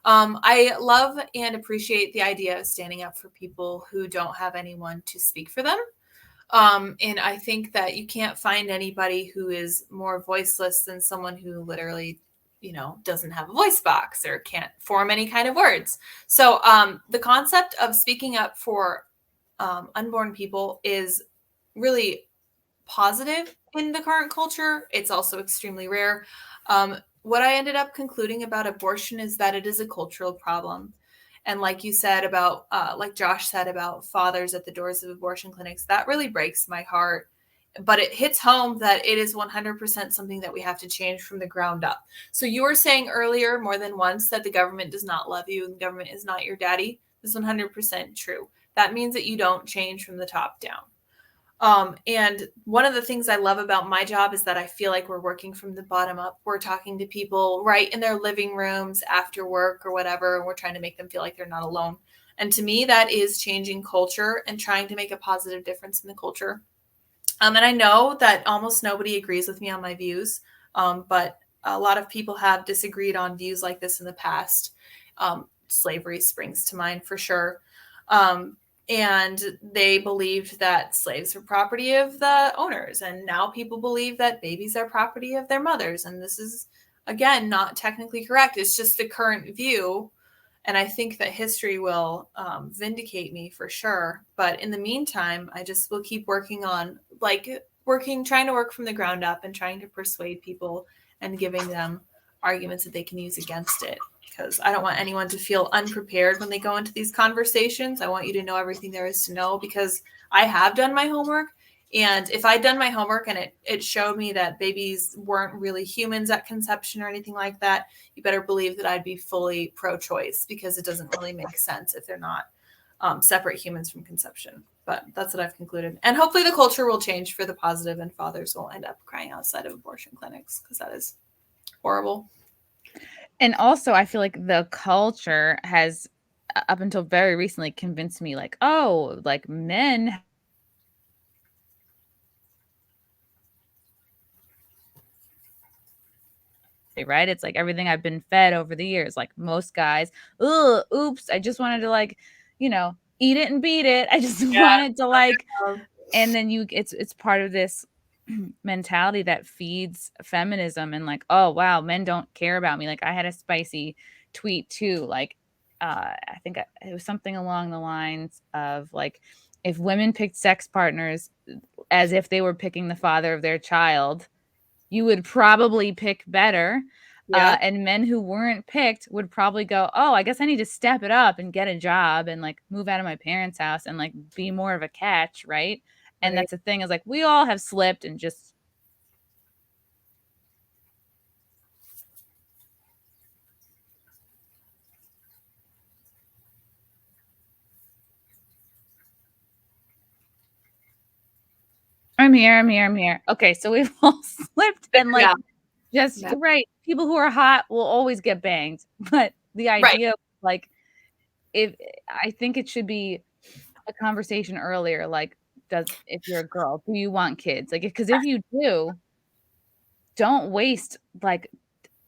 I love and appreciate the idea of standing up for people who don't have anyone to speak for them. And I think that you can't find anybody who is more voiceless than someone who literally, doesn't have a voice box or can't form any kind of words. So the concept of speaking up for unborn people is really positive in the current culture. It's also extremely rare. What I ended up concluding about abortion is that it is a cultural problem. And like you said about, like Josh said about fathers at the doors of abortion clinics, that really breaks my heart. But it hits home that it is 100% something that we have to change from the ground up. So you were saying earlier more than once that the government does not love you and the government is not your daddy. This is 100% true. That means that you don't change from the top down. And one of the things I love about my job is that I feel like we're working from the bottom up. We're talking to people right in their living rooms after work or whatever, and we're trying to make them feel like they're not alone. And to me, that is changing culture and trying to make a positive difference in the culture. And I know that almost nobody agrees with me on my views, but a lot of people have disagreed on views like this in the past. Slavery springs to mind for sure. And they believed that slaves were property of the owners. And now people believe that babies are property of their mothers. And this is, again, not technically correct. It's just the current view. And I think that history will vindicate me for sure. But in the meantime, I just will keep working on trying to work from the ground up and trying to persuade people and giving them arguments that they can use against it. Because I don't want anyone to feel unprepared when they go into these conversations. I want you to know everything there is to know because I have done my homework. And if I'd done my homework and it showed me that babies weren't really humans at conception or anything like that, you better believe that I'd be fully pro-choice because it doesn't really make sense if they're not separate humans from conception. But that's what I've concluded. And hopefully the culture will change for the positive and fathers won't end up crying outside of abortion clinics because that is horrible. And also, I feel like the culture has, up until very recently, convinced me like, oh, like men. Right? It's like everything I've been fed over the years. Like most guys, oops, I just wanted to eat it and beat it. I just wanted to and then it's part of this mentality that feeds feminism and like, oh wow, men don't care about me. Like I had a spicy tweet too. Like I think it was something along the lines of like, if women picked sex partners as if they were picking the father of their child, you would probably pick better. Yeah. And men who weren't picked would probably go, oh, I guess I need to step it up and get a job and like move out of my parents' house and like be more of a catch, right? And that's the thing is like we all have slipped and just. I'm here. Okay, so we've all slipped and like right. People who are hot will always get banged. But the idea like if I think it should be a conversation earlier, like if you're a girl, do you want kids? Like, because if you do, don't waste like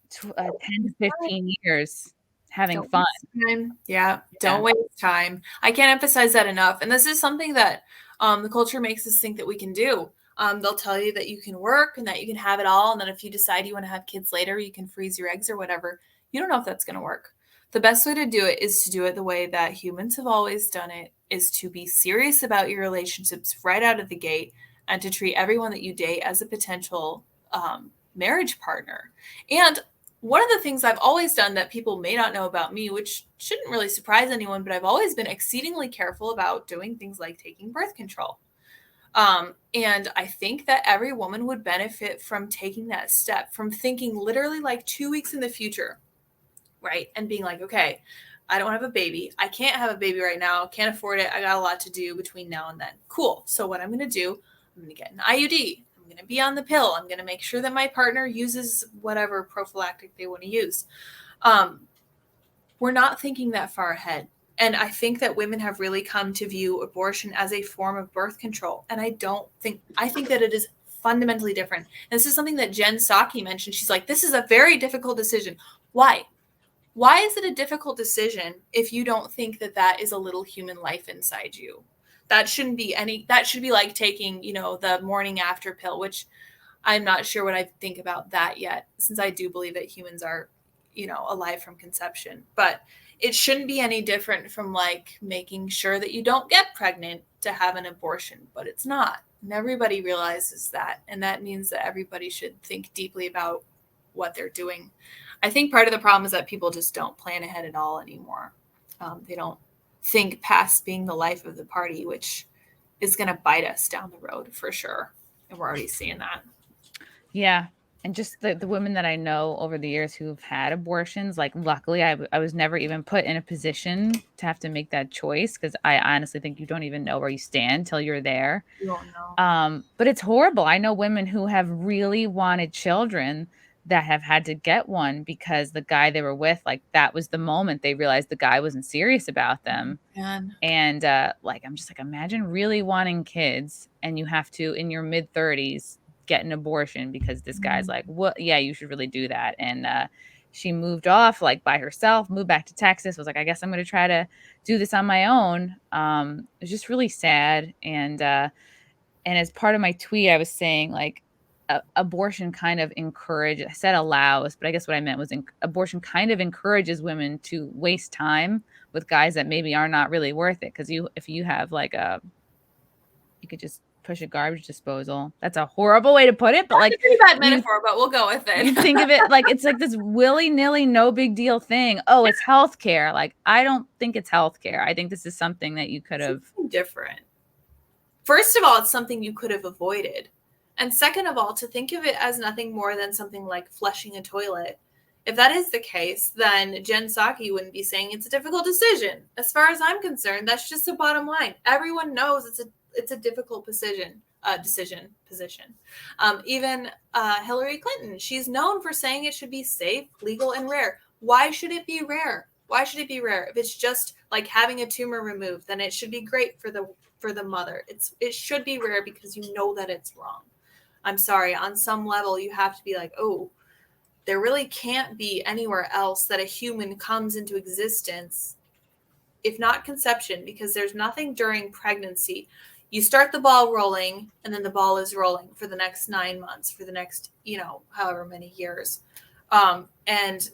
10 to 15 years having Don't fun. waste time. Yeah, Yeah. don't waste time. I can't emphasize that enough. And this is something that the culture makes us think that we can do. They'll tell you that you can work and that you can have it all. And then if you decide you want to have kids later, you can freeze your eggs or whatever. You don't know if that's going to work. The best way to do it is to do it the way that humans have always done it, is to be serious about your relationships right out of the gate and to treat everyone that you date as a potential marriage partner. And one of the things I've always done that people may not know about me, which shouldn't really surprise anyone, but I've always been exceedingly careful about doing things like taking birth control. And I think that every woman would benefit from taking that step, from thinking literally like 2 weeks in the future, right? And being like, okay, I don't have a baby. I can't have a baby right now. Can't afford it. I got a lot to do between now and then. Cool. So what I'm going to do, I'm going to get an IUD. I'm going to be on the pill. I'm going to make sure that my partner uses whatever prophylactic they want to use. We're not thinking that far ahead. And I think that women have really come to view abortion as a form of birth control. And I think that it is fundamentally different. And this is something that Jen Psaki mentioned. She's like, this is a very difficult decision. Why? Why is it a difficult decision if you don't think that that is a little human life inside you? That shouldn't be that should be like taking, the morning after pill, which I'm not sure what I think about that yet, since I do believe that humans are, alive from conception. But it shouldn't be any different from like making sure that you don't get pregnant to have an abortion, but it's not. And everybody realizes that. And that means that everybody should think deeply about what they're doing. I think part of the problem is that people just don't plan ahead at all anymore. They don't think past being the life of the party, which is going to bite us down the road for sure. And we're already seeing that. Yeah. And just the women that I know over the years who've had abortions, like luckily I was never even put in a position to have to make that choice, because I honestly think you don't even know where you stand till you're there. You don't know. But it's horrible. I know women who have really wanted children that have had to get one because the guy they were with, like that was the moment they realized the guy wasn't serious about them. Man. And like I'm just like, imagine really wanting kids and you have to, in your mid-30s, get an abortion because this guy's like, well, yeah, you should really do that. And she moved off like by herself, moved back to Texas, was like, I guess I'm going to try to do this on my own. It was just really sad. And as part of my tweet, I was saying like abortion kind of encourages, I said allows, but I guess what I meant was abortion kind of encourages women to waste time with guys that maybe are not really worth it. Because if you have like you could just push a garbage disposal. That's a horrible way to put it, but That's like a pretty bad metaphor, but we'll go with it. You think of it like it's like this willy-nilly, no big deal thing. Oh, it's healthcare. Like, I don't think it's healthcare. I think this is something that you could have different. First of all, it's something you could have avoided. And second of all, to think of it as nothing more than something like flushing a toilet. If that is the case, then Jen Psaki wouldn't be saying it's a difficult decision. As far as I'm concerned, that's just the bottom line. Everyone knows it's a difficult position. Even Hillary Clinton, she's known for saying it should be safe, legal, and rare. Why should it be rare? Why should it be rare? If it's just like having a tumor removed, then it should be great for the mother. It should be rare because you know that it's wrong. I'm sorry, on some level you have to be like, oh, there really can't be anywhere else that a human comes into existence, if not conception, because there's nothing during pregnancy. You start the ball rolling, and then the ball is rolling for the next 9 months, for the next, however many years. And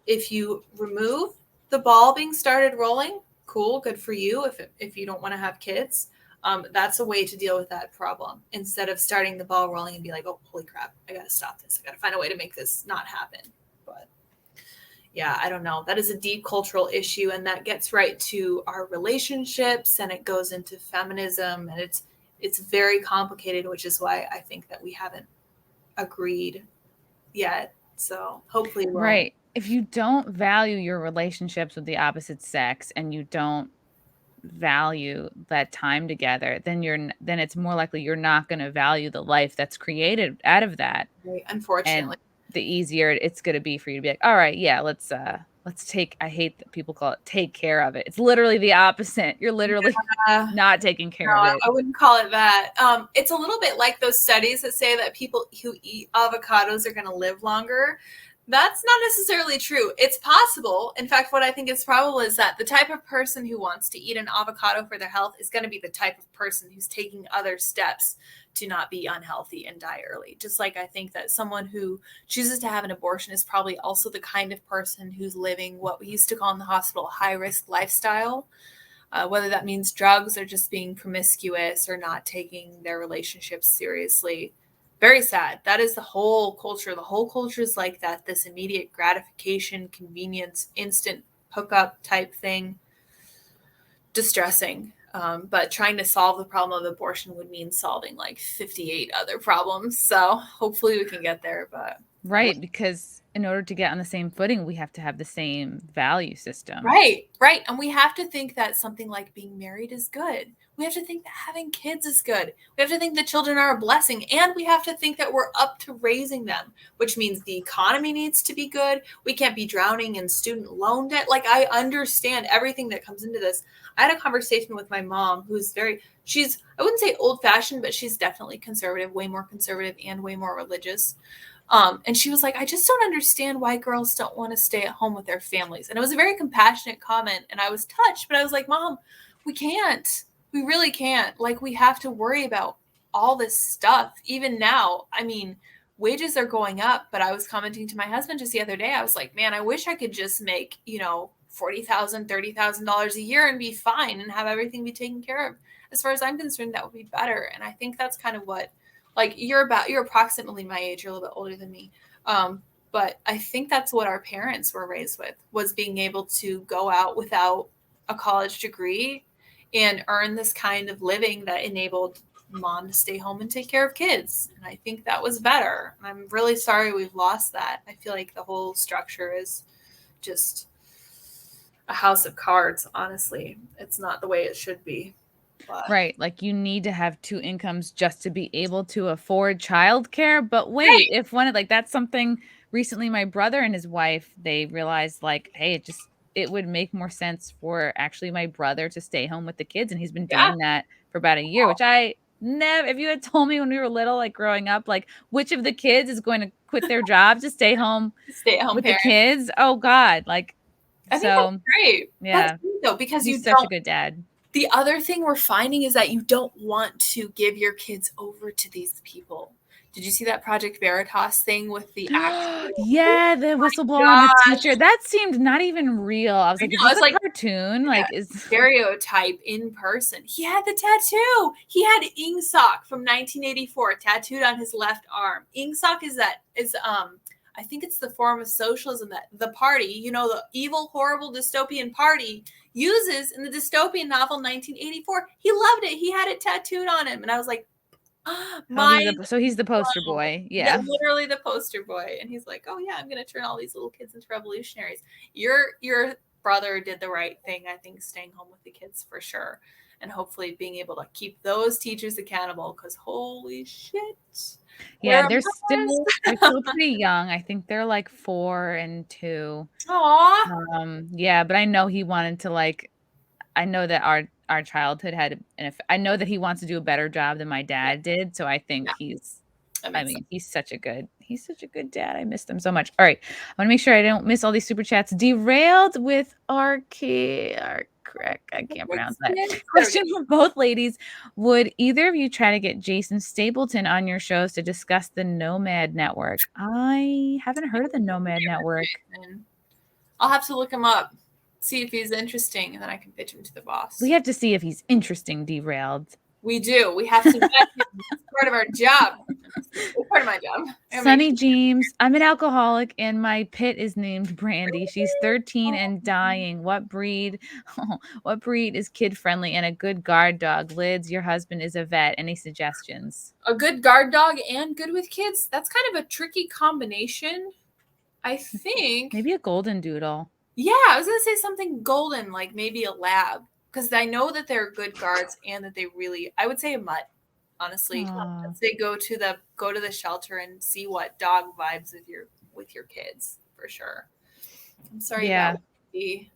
if you remove the ball being started rolling, cool, good for you. If you don't want to have kids, that's a way to deal with that problem. Instead of starting the ball rolling and be like, oh, holy crap, I got to stop this. I got to find a way to make this not happen. But yeah, I don't know. That is a deep cultural issue, and that gets right to our relationships, and it goes into feminism, and it's very complicated, which is why I think that we haven't agreed yet. So hopefully we'll. Right. If you don't value your relationships with the opposite sex and you don't value that time together, then it's more likely you're not going to value the life that's created out of that. Right, unfortunately. And the easier it's going to be for you to be like, all right, yeah, let's I hate that people call it take care of it. It's literally the opposite. You're literally not taking care of it. I wouldn't call it that. It's a little bit like those studies that say that people who eat avocados are going to live longer. That's not necessarily true. It's possible. In fact, what I think is probable is that the type of person who wants to eat an avocado for their health is going to be the type of person who's taking other steps to not be unhealthy and die early. Just like I think that someone who chooses to have an abortion is probably also the kind of person who's living what we used to call in the hospital high-risk lifestyle, whether that means drugs or just being promiscuous or not taking their relationships seriously. Very sad. That is the whole culture. The whole culture is like that, this immediate gratification, convenience, instant hookup type thing. Distressing. But trying to solve the problem of abortion would mean solving like 58 other problems. So hopefully we can get there. But Right, because in order to get on the same footing, we have to have the same value system. Right. And we have to think that something like being married is good. We have to think that having kids is good. We have to think that children are a blessing. And we have to think that we're up to raising them, which means the economy needs to be good. We can't be drowning in student loan debt. Like, I understand everything that comes into this. I had a conversation with my mom who's she's, I wouldn't say old fashioned, but she's definitely conservative, way more conservative and way more religious. And she was like, I just don't understand why girls don't want to stay at home with their families. And it was a very compassionate comment. And I was touched, but I was like, Mom, we can't. We really can't. Like, we have to worry about all this stuff. Even now, I mean, wages are going up, but I was commenting to my husband just the other day. I was like, man, I wish I could just make, $40,000, $30,000 a year and be fine and have everything be taken care of. As far as I'm concerned, that would be better. And I think that's kind of what, like, you're approximately my age. You're a little bit older than me. But I think that's what our parents were raised with, was being able to go out without a college degree and earn this kind of living that enabled mom to stay home and take care of kids. And I think that was better. I'm really sorry we've lost that. I feel like the whole structure is just a house of cards, honestly. It's not the way it should be. But. Right. Like, you need to have two incomes just to be able to afford childcare. But wait, if that's something recently my brother and his wife, they realized, like, hey, it would make more sense for actually my brother to stay home with the kids. And he's been doing that for about a year, which I never, if you had told me when we were little, like growing up, like which of the kids is going to quit their job to stay home with the kids? Oh God. Like, I think that's great. Yeah. That's great, though, because he's such a good dad. The other thing we're finding is that you don't want to give your kids over to these people. Did you see that Project Veritas thing with the actual? Yeah, the whistleblower and the teacher. That seemed not even real. I was like, is this a cartoon? Yeah, like, is stereotype in person. He had the tattoo. He had Ingsoc from 1984 tattooed on his left arm. Ingsoc is I think it's the form of socialism that the party, the evil, horrible dystopian party uses in the dystopian novel 1984. He loved it. He had it tattooed on him. And I was like, so he's the poster boy. Yeah. Literally the poster boy. And he's like, oh yeah, I'm going to turn all these little kids into revolutionaries. Your brother did the right thing. I think staying home with the kids for sure. And hopefully being able to keep those teachers accountable, because holy shit. Yeah, they're still pretty young. I think they're like 4 and 2. Aww. Yeah, but I know he wanted to, like, I know that our childhood had, and I know that he wants to do a better job than my dad did. So I think he's such a good dad. I missed him so much. All right. I want to make sure I don't miss all these super chats. Derailed with correct. I can't pronounce that. Question for both ladies. Would either of you try to get Jason Stapleton on your shows to discuss the Nomad Network? I haven't heard of the Nomad Network. I'll have to look him up, see if he's interesting, and then I can pitch him to the boss. We have to see if he's interesting, Derailed. We do. We have to vet him. It's part of our job. It's part of my job. Sunny James. I'm an alcoholic and my pit is named Brandy. She's 13 and dying. What breed? What breed is kid friendly and a good guard dog? Lyds, your husband is a vet. Any suggestions? A good guard dog and good with kids? That's kind of a tricky combination. I think. Maybe a golden doodle. Yeah, I was going to say something golden, like maybe a lab. Because I know that they're good guards and that they really, I would say a mutt, honestly. Let's say go to the shelter and see what dog vibes with your kids, for sure. I'm sorry Yeah. about Wendy.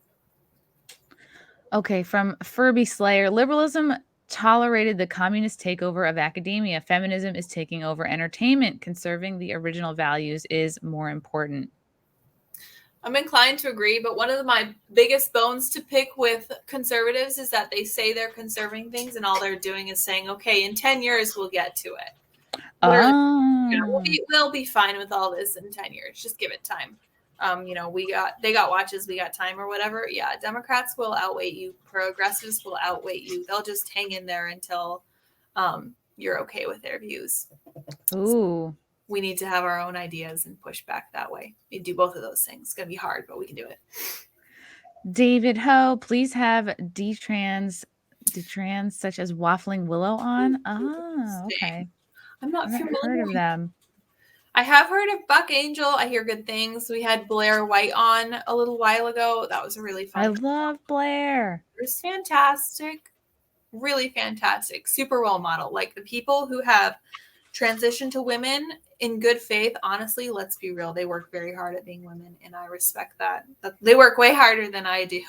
Okay, from Furby Slayer, liberalism tolerated the communist takeover of academia. Feminism is taking over entertainment. Conserving the original values is more important. I'm inclined to agree, but one of my biggest bones to pick with conservatives is that they say they're conserving things and all they're doing is saying, okay, in 10 years we'll get to it. Literally, we'll be fine with all this in 10 years. Just give it time. They got watches, we got time or whatever. Yeah, Democrats will outweigh you. Progressives will outweigh you. They'll just hang in there until you're okay with their views. Ooh. We need to have our own ideas and push back that way. We do both of those things. It's going to be hard, but we can do it. David Ho, please have detrans such as Waffling Willow on. Oh, okay. I'm not familiar. Heard of them. I have heard of Buck Angel. I hear good things. We had Blair White on a little while ago. That was a really fun. I love Blair. It was fantastic. Really fantastic. Super role model. Like the people who have transitioned to women in good faith, honestly, let's be real. They work very hard at being women, and I respect that. They work way harder than I do.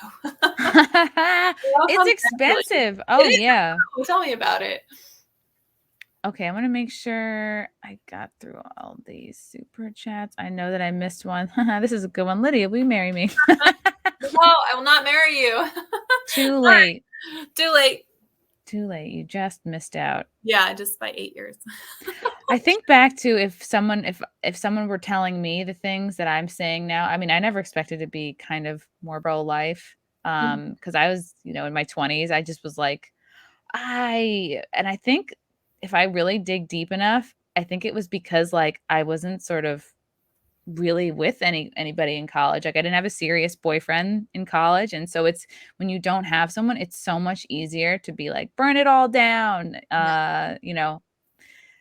It's expensive. Oh, yeah. Tell me about it. Okay, I'm going to make sure I got through all these super chats. I know that I missed one. This is a good one. Lydia, will you marry me? No, I will not marry you. Too late. Too late. Too late. You just missed out. Yeah, just by 8 years. I think back to if someone were telling me the things that I'm saying now. I mean, I never expected to be kind of more pro-life. Because I was, in my 20s. I just was like, I think if I really dig deep enough, I think it was because like I wasn't sort of really with anybody in college. Like I didn't have a serious boyfriend in college. And so it's when you don't have someone, it's so much easier to be like, burn it all down. And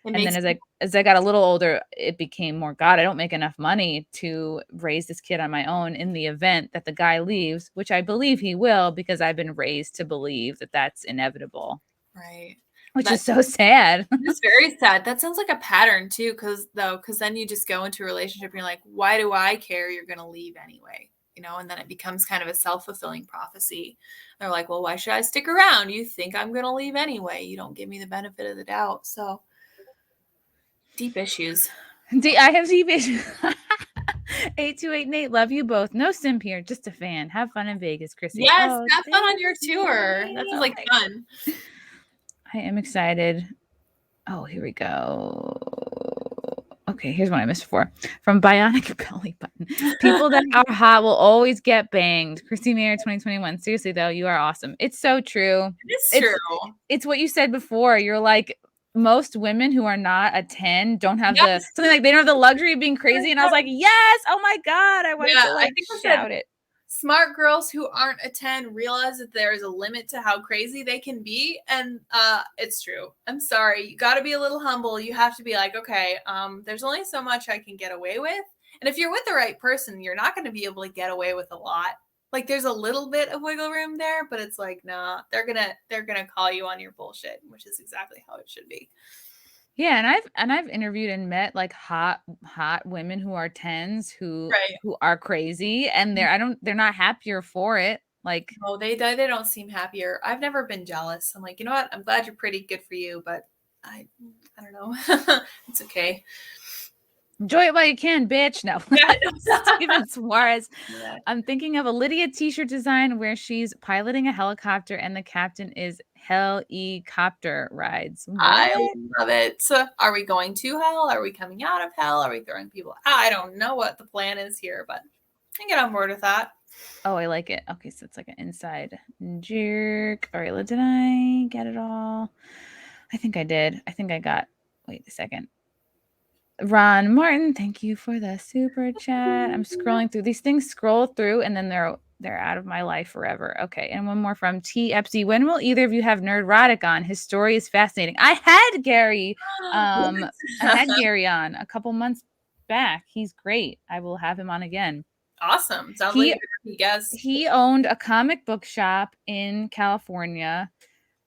then as I got a little older, it became more, God, I don't make enough money to raise this kid on my own in the event that the guy leaves, which I believe he will, because I've been raised to believe that that's inevitable. Right. Which is so sad. It's very sad. That sounds like a pattern too, because then you just go into a relationship and you're like, why do I care? You're going to leave anyway, and then it becomes kind of a self-fulfilling prophecy. They're like, well, why should I stick around? You think I'm going to leave anyway. You don't give me the benefit of the doubt. So deep issues. I have deep issues. 828 Nate, love you both. No simp here, just a fan. Have fun in Vegas, Chrissy. Yes, have fun on your tour. That sounds like fun. I am excited. Oh, here we go. Okay, here's what I missed before. From Bionic Belly Button. People that are hot will always get banged. Chrissie Mayr 2021. Seriously, though, you are awesome. It's so true. It's true. It's what you said before. You're like, most women who are not a 10 don't have they don't have the luxury of being crazy. And I was like, yes, oh my God. I wanted to shout it. Smart girls who aren't a 10 realize that there is a limit to how crazy they can be. And it's true. I'm sorry. You got to be a little humble. You have to be like, okay, there's only so much I can get away with. And if you're with the right person, you're not going to be able to get away with a lot. Like there's a little bit of wiggle room there, but it's like, nah, they're gonna call you on your bullshit, which is exactly how it should be. Yeah, and I've interviewed and met like hot women who are 10s who are crazy, and they're not happier for it. Like, no, they don't seem happier. I've never been jealous. I'm like, you know what? I'm glad you're pretty, good for you, but I don't know. It's okay. Enjoy it while you can, bitch. No. Steven Suarez. Yeah. I'm thinking of a Lydia t-shirt design where she's piloting a helicopter and the captain is helicopter rides. What? I love it. So are we going to hell? Are we coming out of hell? Are we throwing people out? I don't know what the plan is here, but I can get on board with that. Oh, I like it. Okay, so it's like an inside jerk. All right, did I get it all? I think I did. I think I got, wait a second. Ron Martin, thank you for the super chat. I'm scrolling through these things, scroll through, and then they're out of my life forever. Okay, and one more from TFC. When will either of you have Nerdrotic on? His story is fascinating. I had Gary on a couple months back. He's great. I will have him on again. Awesome. Sounds like a guess. He owned a comic book shop in California.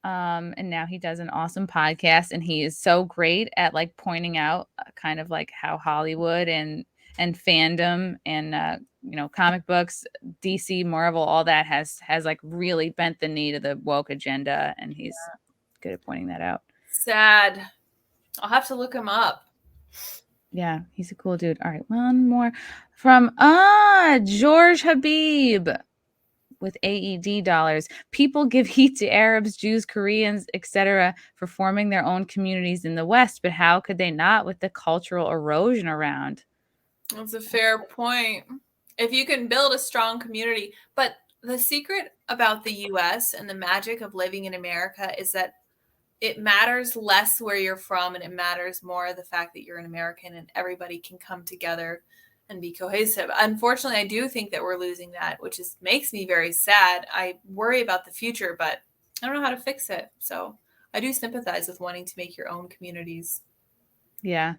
And now he does an awesome podcast, and he is so great at like pointing out kind of like how Hollywood and and fandom and comic books, DC, Marvel, all that has like really bent the knee to the woke agenda, and he's good at pointing that out. Sad. I'll have to look him up. Yeah, he's a cool dude. All right, one more from George Habib with AED dollars. People give heat to Arabs, Jews, Koreans, etc. for forming their own communities in the West, but how could they not with the cultural erosion around? That's a fair point. If you can build a strong community, but the secret about the US and the magic of living in America is that it matters less where you're from, and it matters more the fact that you're an American and everybody can come together and be cohesive. Unfortunately, I do think that we're losing that, which makes me very sad. I worry about the future, but I don't know how to fix it. So I do sympathize with wanting to make your own communities. Yeah.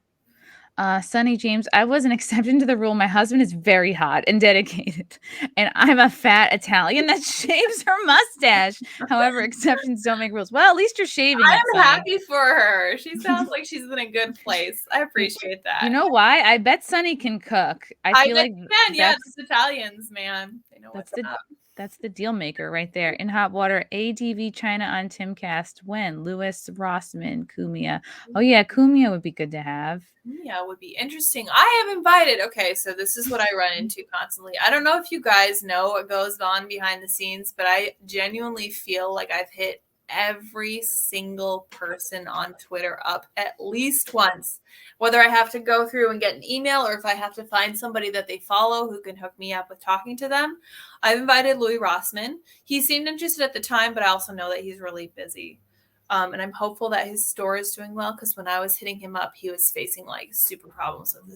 Sonny James, I was an exception to the rule. My husband is very hot and dedicated, and I'm a fat Italian that shaves her mustache. However, exceptions don't make rules. Well, at least you're shaving. I'm happy for her. She sounds like she's in a good place. I appreciate that. You know why? I bet Sonny can cook. I feel like yeah, these Italians, man. They know what's up. That's the deal maker right there. In hot water, ADV China on TimCast. When? Lewis Rossman, Cumia. Oh, yeah, Cumia would be good to have. Yeah, would be interesting. I have invited. Okay, so this is what I run into constantly. I don't know if you guys know what goes on behind the scenes, but I genuinely feel like I've hit every single person on Twitter up at least once. Whether I have to go through and get an email or if I have to find somebody that they follow who can hook me up with talking to them. I've invited Louis Rossman. He seemed interested at the time, but I also know that he's really busy. And I'm hopeful that his store is doing well, because when I was hitting him up, he was facing like super problems with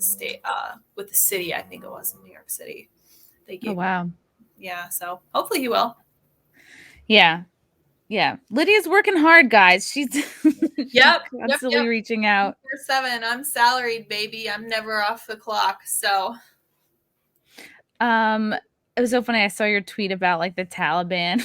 with the city. I think it was in New York City. Wow. Yeah. So hopefully he will. Yeah. Yeah. Lydia's working hard, guys. She's constantly reaching out. 7. I'm salaried, baby. I'm never off the clock. So. It was so funny. I saw your tweet about like the Taliban,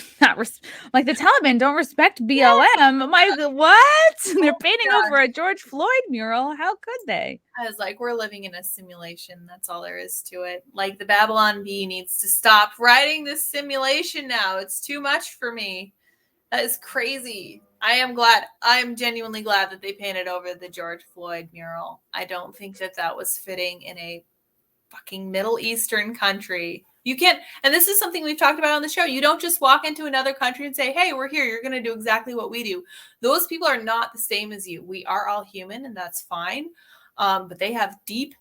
like the Taliban don't respect BLM. I'm like, what? They're painting over a George Floyd mural. How could they? I was like, we're living in a simulation. That's all there is to it. Like the Babylon Bee needs to stop writing this simulation now. It's too much for me. That is crazy. I am genuinely glad that they painted over the George Floyd mural. I don't think that was fitting in a fucking Middle Eastern country. You can't, and this is something we've talked about on the show. You don't just walk into another country and say, hey, we're here. You're going to do exactly what we do. Those people are not the same as you. We are all human, and that's fine. But they have deep,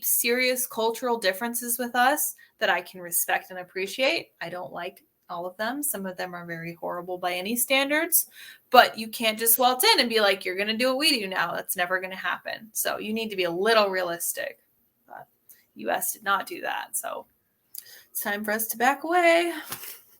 serious cultural differences with us that I can respect and appreciate. I don't like all of them. Some of them are very horrible by any standards, but you can't just waltz in and be like, you're going to do what we do now. That's never going to happen. So you need to be a little realistic. But US did not do that. So it's time for us to back away.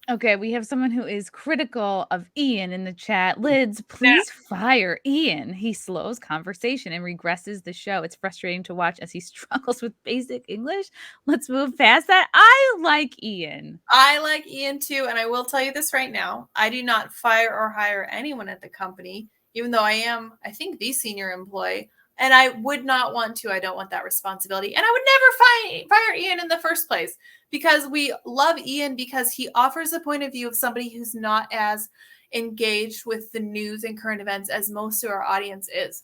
Okay, we have someone who is critical of Ian in the chat. Lyds, please fire Ian. He slows conversation and regresses the show. It's frustrating to watch as he struggles with basic English. Let's move past that. I like Ian. I like Ian too, and I will tell you this right now. I do not fire or hire anyone at the company, even though I am, I think, the senior employee. And I would not want to. I don't want that responsibility. And I would never fire Ian in the first place, because we love Ian because he offers a point of view of somebody who's not as engaged with the news and current events as most of our audience is.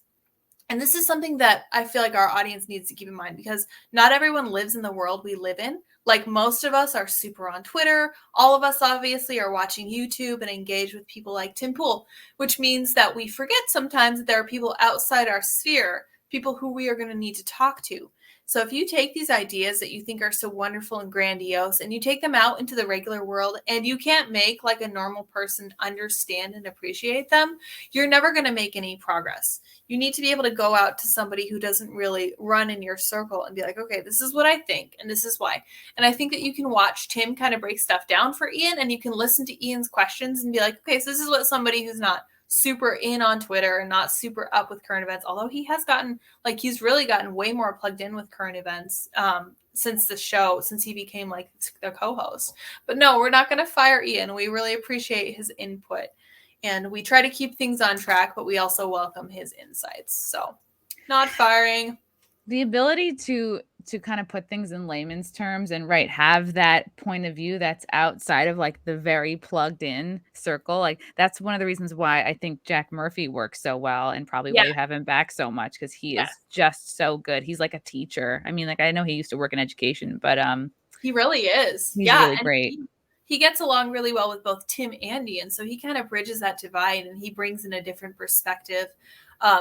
And this is something that I feel like our audience needs to keep in mind, because not everyone lives in the world we live in. Like most of us are super on Twitter. All of us obviously are watching YouTube and engage with people like Tim Pool, which means that we forget sometimes that there are people outside our sphere, people who we are going to need to talk to. So if you take these ideas that you think are so wonderful and grandiose and you take them out into the regular world and you can't make like a normal person understand and appreciate them, you're never going to make any progress. You need to be able to go out to somebody who doesn't really run in your circle and be like, okay, this is what I think and this is why. And I think that you can watch Tim kind of break stuff down for Ian, and you can listen to Ian's questions and be like, okay, so this is what somebody who's not super in on Twitter and not super up with current events, although he has gotten, like, he's really gotten way more plugged in with current events since the show, since he became like the co-host. But no, we're not going to fire Ian. We really appreciate his input, and we try to keep things on track, but we also welcome his insights. So not firing. The ability to kind of put things in layman's terms and have that point of view that's outside of like the very plugged in circle. Like that's one of the reasons why I think Jack Murphy works so well and probably Yeah. why you have him back so much, because he Yes. is just so good. He's like a teacher. I mean, like I know he used to work in education, but he really is. he's Yeah, really and great. he gets along really well with both Tim and Ian, so he kind of bridges that divide, and he brings in a different perspective.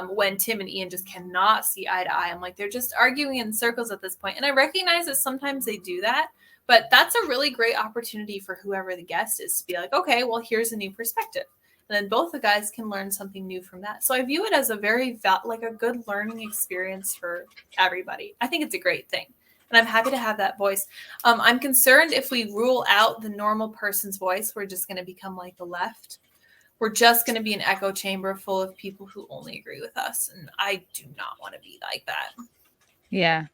When Tim and Ian just cannot see eye to eye, I'm like, they're just arguing in circles at this point. And I recognize that sometimes they do that, but that's a really great opportunity for whoever the guest is to be like, okay, well, here's a new perspective. And then both the guys can learn something new from that. So I view it as a very, like a good learning experience for everybody. I think it's a great thing. And I'm happy to have that voice. I'm concerned if we rule out the normal person's voice, we're just going to become like the left. We're just going to be an echo chamber full of people who only agree with us. And I do not want to be like that. Yeah,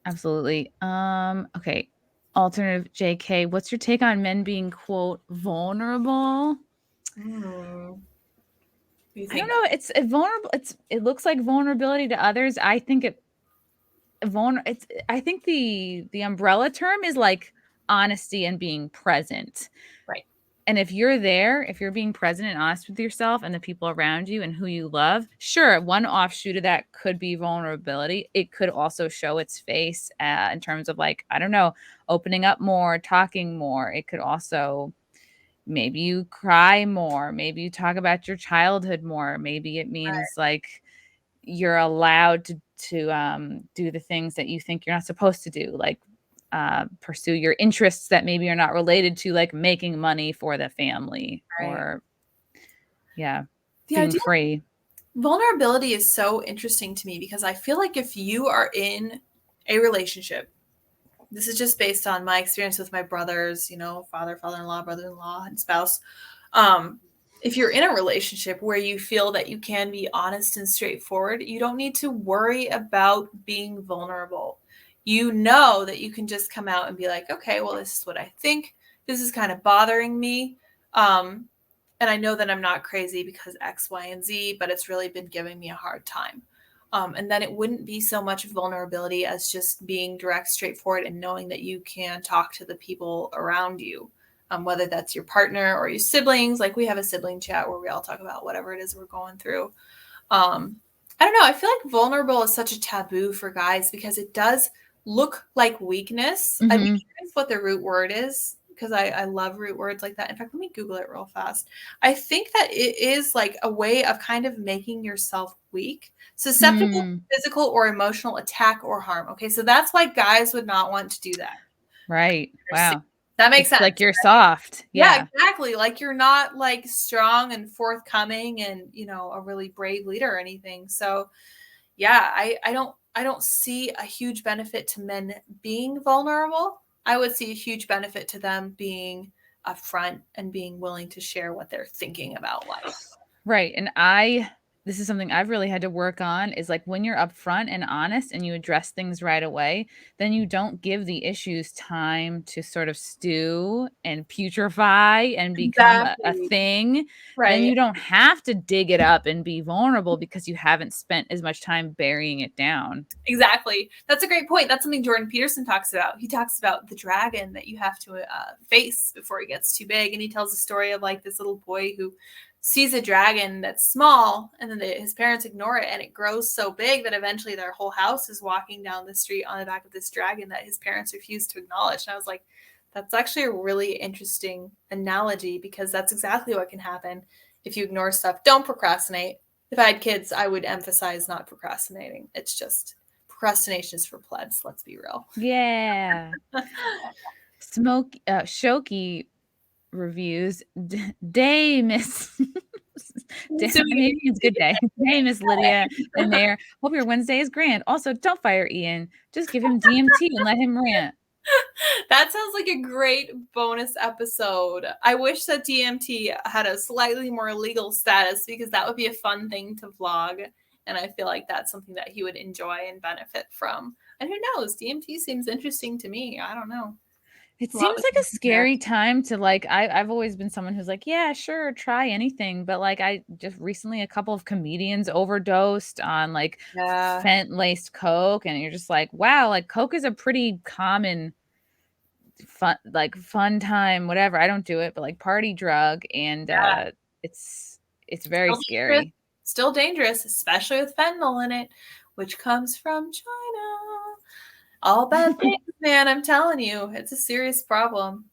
absolutely. Okay. Alternative JK, what's your take on men being, quote, vulnerable? I don't know. It's vulnerable. It looks like vulnerability to others. I think I think the umbrella term is like honesty and being present. Right. And if you're there, if you're being present and honest with yourself and the people around you and who you love, sure, one offshoot of that could be vulnerability. It could also show its face in terms of like, I don't know, opening up more, talking more. It could also, maybe you cry more. Maybe you talk about your childhood more. Maybe it means like you're allowed to do the things that you think you're not supposed to do, like pursue your interests that maybe are not related to like making money for the family, or being free. Vulnerability is so interesting to me because I feel like if you are in a relationship, this is just based on my experience with my brothers, father, father-in-law, brother-in-law, and spouse. If you're in a relationship where you feel that you can be honest and straightforward, you don't need to worry about being vulnerable. You know that you can just come out and be like, okay, well, this is what I think. This is kind of bothering me. And I know that I'm not crazy because X, Y, and Z, but it's really been giving me a hard time. And then it wouldn't be so much vulnerability as just being direct, straightforward, and knowing that you can talk to the people around you. Whether that's your partner or your siblings. Like we have a sibling chat where we all talk about whatever it is we're going through. I don't know. I feel like vulnerable is such a taboo for guys because it does look like weakness. Mm-hmm. I'd be curious what the root word is because I love root words like that. In fact, let me Google it real fast. I think that it is like a way of kind of making yourself weak, susceptible to physical or emotional attack or harm. Okay, so that's why guys would not want to do that. Right. Wow. That makes sense. Like you're soft. Yeah, exactly. Like you're not like strong and forthcoming and, a really brave leader or anything. So yeah, I don't see a huge benefit to men being vulnerable. I would see a huge benefit to them being upfront and being willing to share what they're thinking about life. Right. And this is something I've really had to work on, is like when you're upfront and honest and you address things right away, then you don't give the issues time to sort of stew and putrefy and become a thing. Right. Then you don't have to dig it up and be vulnerable because you haven't spent as much time burying it down. Exactly. That's a great point. That's something Jordan Peterson talks about. He talks about the dragon that you have to face before he gets too big. And he tells a story of like this little boy who sees a dragon that's small, and then his parents ignore it, and it grows so big that eventually their whole house is walking down the street on the back of this dragon that his parents refuse to acknowledge. And I was like, that's actually a really interesting analogy because that's exactly what can happen if you ignore stuff. Don't procrastinate. If I had kids, I would emphasize not procrastinating. It's just procrastination is for plebs. Let's be real. Yeah. Shoki reviews. Day, Miss. Maybe it's good day. Hey, Miss Lydia and Mayor. Hope your Wednesday is grand. Also, don't fire Ian. Just give him DMT and let him rant. That sounds like a great bonus episode. I wish that DMT had a slightly more legal status because that would be a fun thing to vlog. And I feel like that's something that he would enjoy and benefit from. And who knows? DMT seems interesting to me. I don't know. It seems like a scary time to like, I've always been someone who's like, yeah, sure, try anything. But like, I just recently, a couple of comedians overdosed on like fent-laced Coke. And you're just like, wow, like Coke is a pretty common fun time, whatever. I don't do it, but like party drug. And it's very scary. Still dangerous, especially with fentanyl in it, which comes from China. All bad things, man. I'm telling you, it's a serious problem.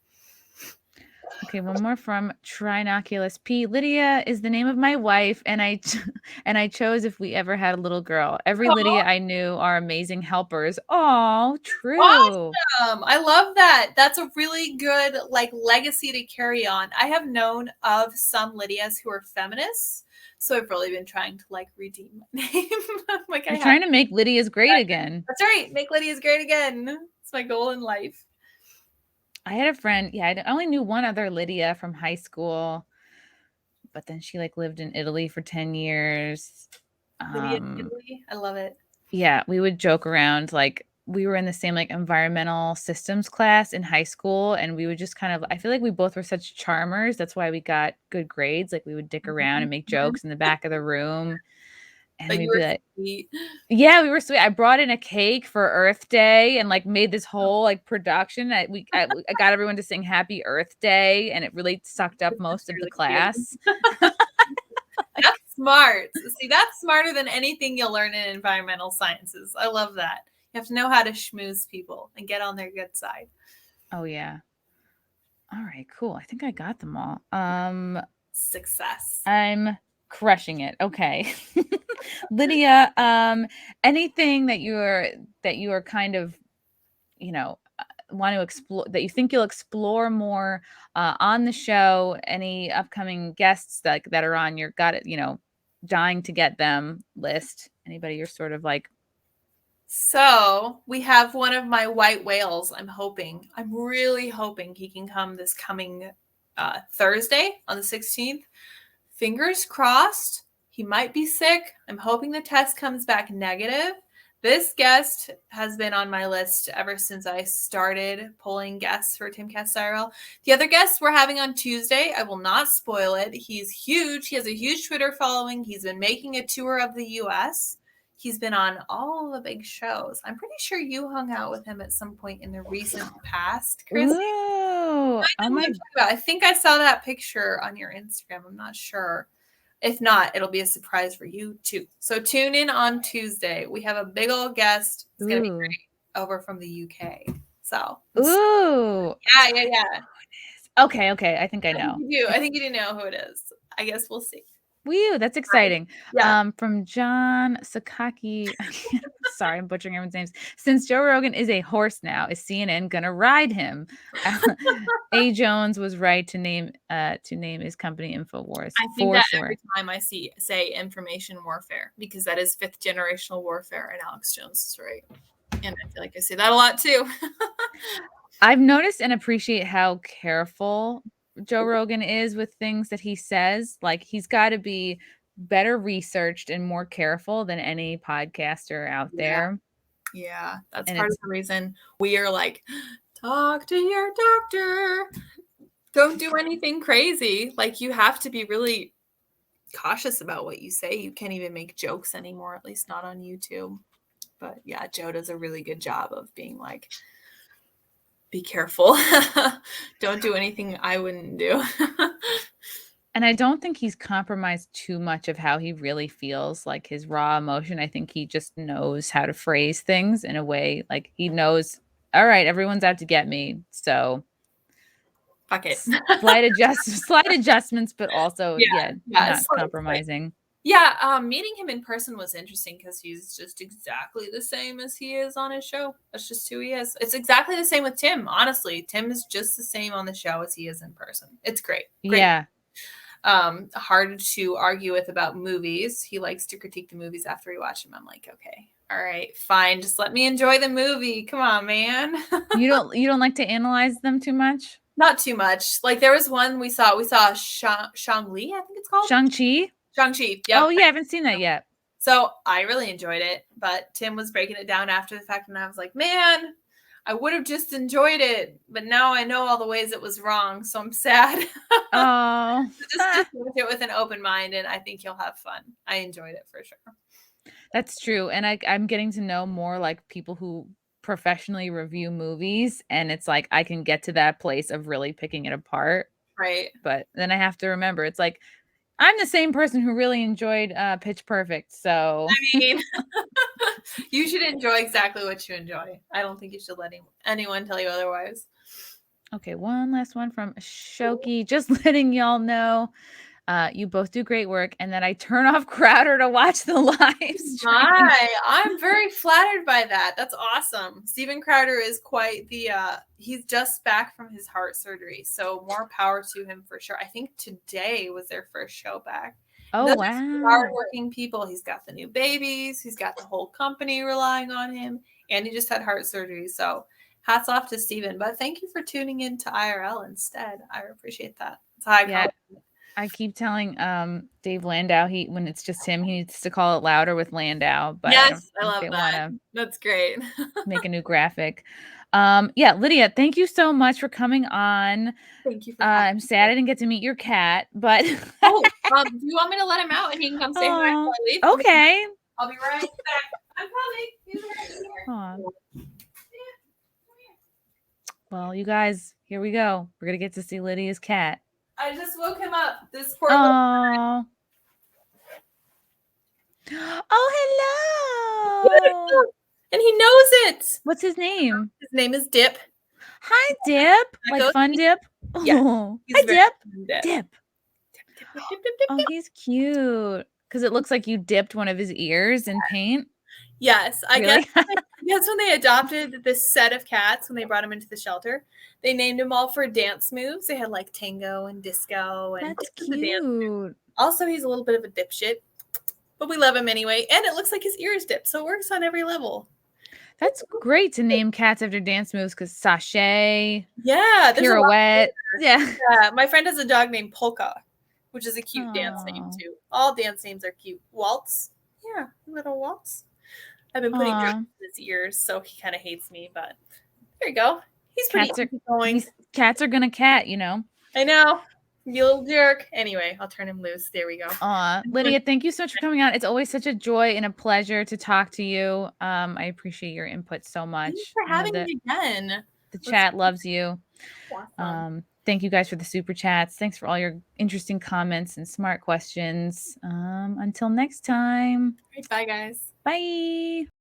Okay, one more from Trinoculus P. Lydia is the name of my wife, and I chose if we ever had a little girl. Every Lydia I knew are amazing helpers. Oh, true. Awesome. I love that. That's a really good like legacy to carry on. I have known of some Lydias who are feminists. So I've really been trying to like redeem my name. Like I'm trying to make Lydia's great again. That's right. Make Lydia's great again. It's my goal in life. I had a friend. Yeah, I only knew one other Lydia from high school, but then she like lived in Italy for 10 years. Lydia in Italy. I love it. Yeah, we would joke around like we were in the same like environmental systems class in high school, and we would just kind of, I feel like we both were such charmers. That's why we got good grades. Like we would dick around and make jokes in the back of the room. And we'd be like, sweet. Yeah, we were sweet. I brought in a cake for Earth Day and like made this whole like production. I got everyone to sing Happy Earth Day, and it really sucked up most of the class. That's smart. See, that's smarter than anything you'll learn in environmental sciences. I love that. You have to know how to schmooze people and get on their good side. Oh yeah. All right, cool. I think I got them all. Success. I'm crushing it. Okay. Lydia, anything that you are kind of, want to explore, that you think you'll explore more on the show? Any upcoming guests that are on your dying to get them list? Anybody you're sort of like? So we have one of my white whales. I'm really hoping he can come this coming Thursday on the 16th. Fingers crossed. He might be sick. I'm hoping the test comes back negative. This guest has been on my list ever since I started pulling guests for TimCast IRL. The other guests we're having on Tuesday, I will not spoil it. He's huge. He has a huge Twitter following. He's been making a tour of the U.S. He's been on all the big shows. I'm pretty sure you hung out with him at some point in the recent past, Chrissie. Ooh, I think I saw that picture on your Instagram. I'm not sure. If not, it'll be a surprise for you too. So tune in on Tuesday. We have a big old guest. It's going to be great, over from the UK. So. Ooh. Yeah. Okay. I think I know. I think you do know who it is. I guess we'll see. Woo, that's exciting. Yeah. From John Sakaki. Sorry, I'm butchering everyone's names. Since Joe Rogan is a horse now, is CNN gonna ride him? A. Jones was right to name his company InfoWars. I think that sure. Every time I say information warfare, because that is 5th generational warfare, and Alex Jones is right. And I feel like I say that a lot too. I've noticed and appreciate how careful Joe Rogan is with things that he says. Like he's got to be better researched and more careful than any podcaster out there. Yeah, that's part of the reason we are like, talk to your doctor. Don't do anything crazy. Like you have to be really cautious about what you say. You can't even make jokes anymore, at least not on YouTube. But yeah, Joe does a really good job of being like, be careful. Don't do anything I wouldn't do. And I don't think he's compromised too much of how he really feels, like his raw emotion. I think he just knows how to phrase things in a way, like he knows, all right, everyone's out to get me. So fuck it. Slight adjustments, but also not compromising. Yeah, meeting him in person was interesting because he's just exactly the same as he is on his show. That's just who he is. It's exactly the same with Tim, honestly. Tim is just the same on the show as he is in person. It's great. Yeah. Hard to argue with about movies. He likes to critique the movies after we watch them. I'm like, okay, all right, fine. Just let me enjoy the movie. Come on, man. You don't like to analyze them too much? Not too much. Like there was one we saw Shang-Li, I think it's called. Shang-Chi? Yep. Oh yeah, I haven't seen that yet. So I really enjoyed it, but Tim was breaking it down after the fact, and I was like, man, I would have just enjoyed it, but now I know all the ways it was wrong, so I'm sad. Oh, just watch it with an open mind, and I think you'll have fun. I enjoyed it for sure. that's true. And I'm getting to know more like people who professionally review movies, and it's like I can get to that place of really picking it apart. Right. But then I have to remember it's like I'm the same person who really enjoyed Pitch Perfect. So I mean, you should enjoy exactly what you enjoy. I don't think you should let anyone tell you otherwise. okay, one last one from Shoki. Just letting y'all know you both do great work and that I turn off Crowder to watch the live stream. I'm very flattered by that. That's awesome. Steven Crowder is quite the he's just back from his heart surgery, so more power to him for sure. I think today was their first show back. Oh, wow. Hardworking people. He's got the new babies. He's got the whole company relying on him, and he just had heart surgery. So hats off to Steven. But thank you for tuning in to IRL instead. I appreciate that. It's high compliment. I keep telling Dave Landau when it's just him, he needs to call it louder with Landau. But yes, I love that. That's great. Make a new graphic. Yeah, Lydia, thank you so much for coming on. Thank you. I'm sad I didn't get to meet your cat, but do you want me to let him out and he can come say hi before I leave? Okay. I'll be right back. I'm coming. He's right here. Well, you guys, here we go. We're gonna get to see Lydia's cat. I just woke him up. This poor little. Oh, hello. And he knows it. What's his name? His name is Dip. Hi, Dip. Like Fun Dip? Yeah. Oh. Hi, Dip. Dip. Oh, he's cute. Because it looks like you dipped one of his ears in paint. Yes. I guess when they adopted this set of cats, when they brought him into the shelter, they named them all for dance moves. They had like tango and disco. And that's cute. Also, he's a little bit of a dipshit, but we love him anyway. And it looks like his ears dip, so it works on every level. That's great to name cats after dance moves because sashay, pirouette. Yeah. My friend has a dog named Polka, which is a cute dance name too. All dance names are cute. Waltz. Yeah, little waltz. I've been putting drugs in his ears, so he kind of hates me, but there you go. He's pretty going. Cats are gonna cat, you know. I know. You little jerk. Anyway, I'll turn him loose. There we go. Lydia, thank you so much for coming on. It's always such a joy and a pleasure to talk to you. I appreciate your input so much. Thanks for having me again. The chat loves you. Awesome. Thank you guys for the super chats. Thanks for all your interesting comments and smart questions. Until next time. Bye, guys. Bye.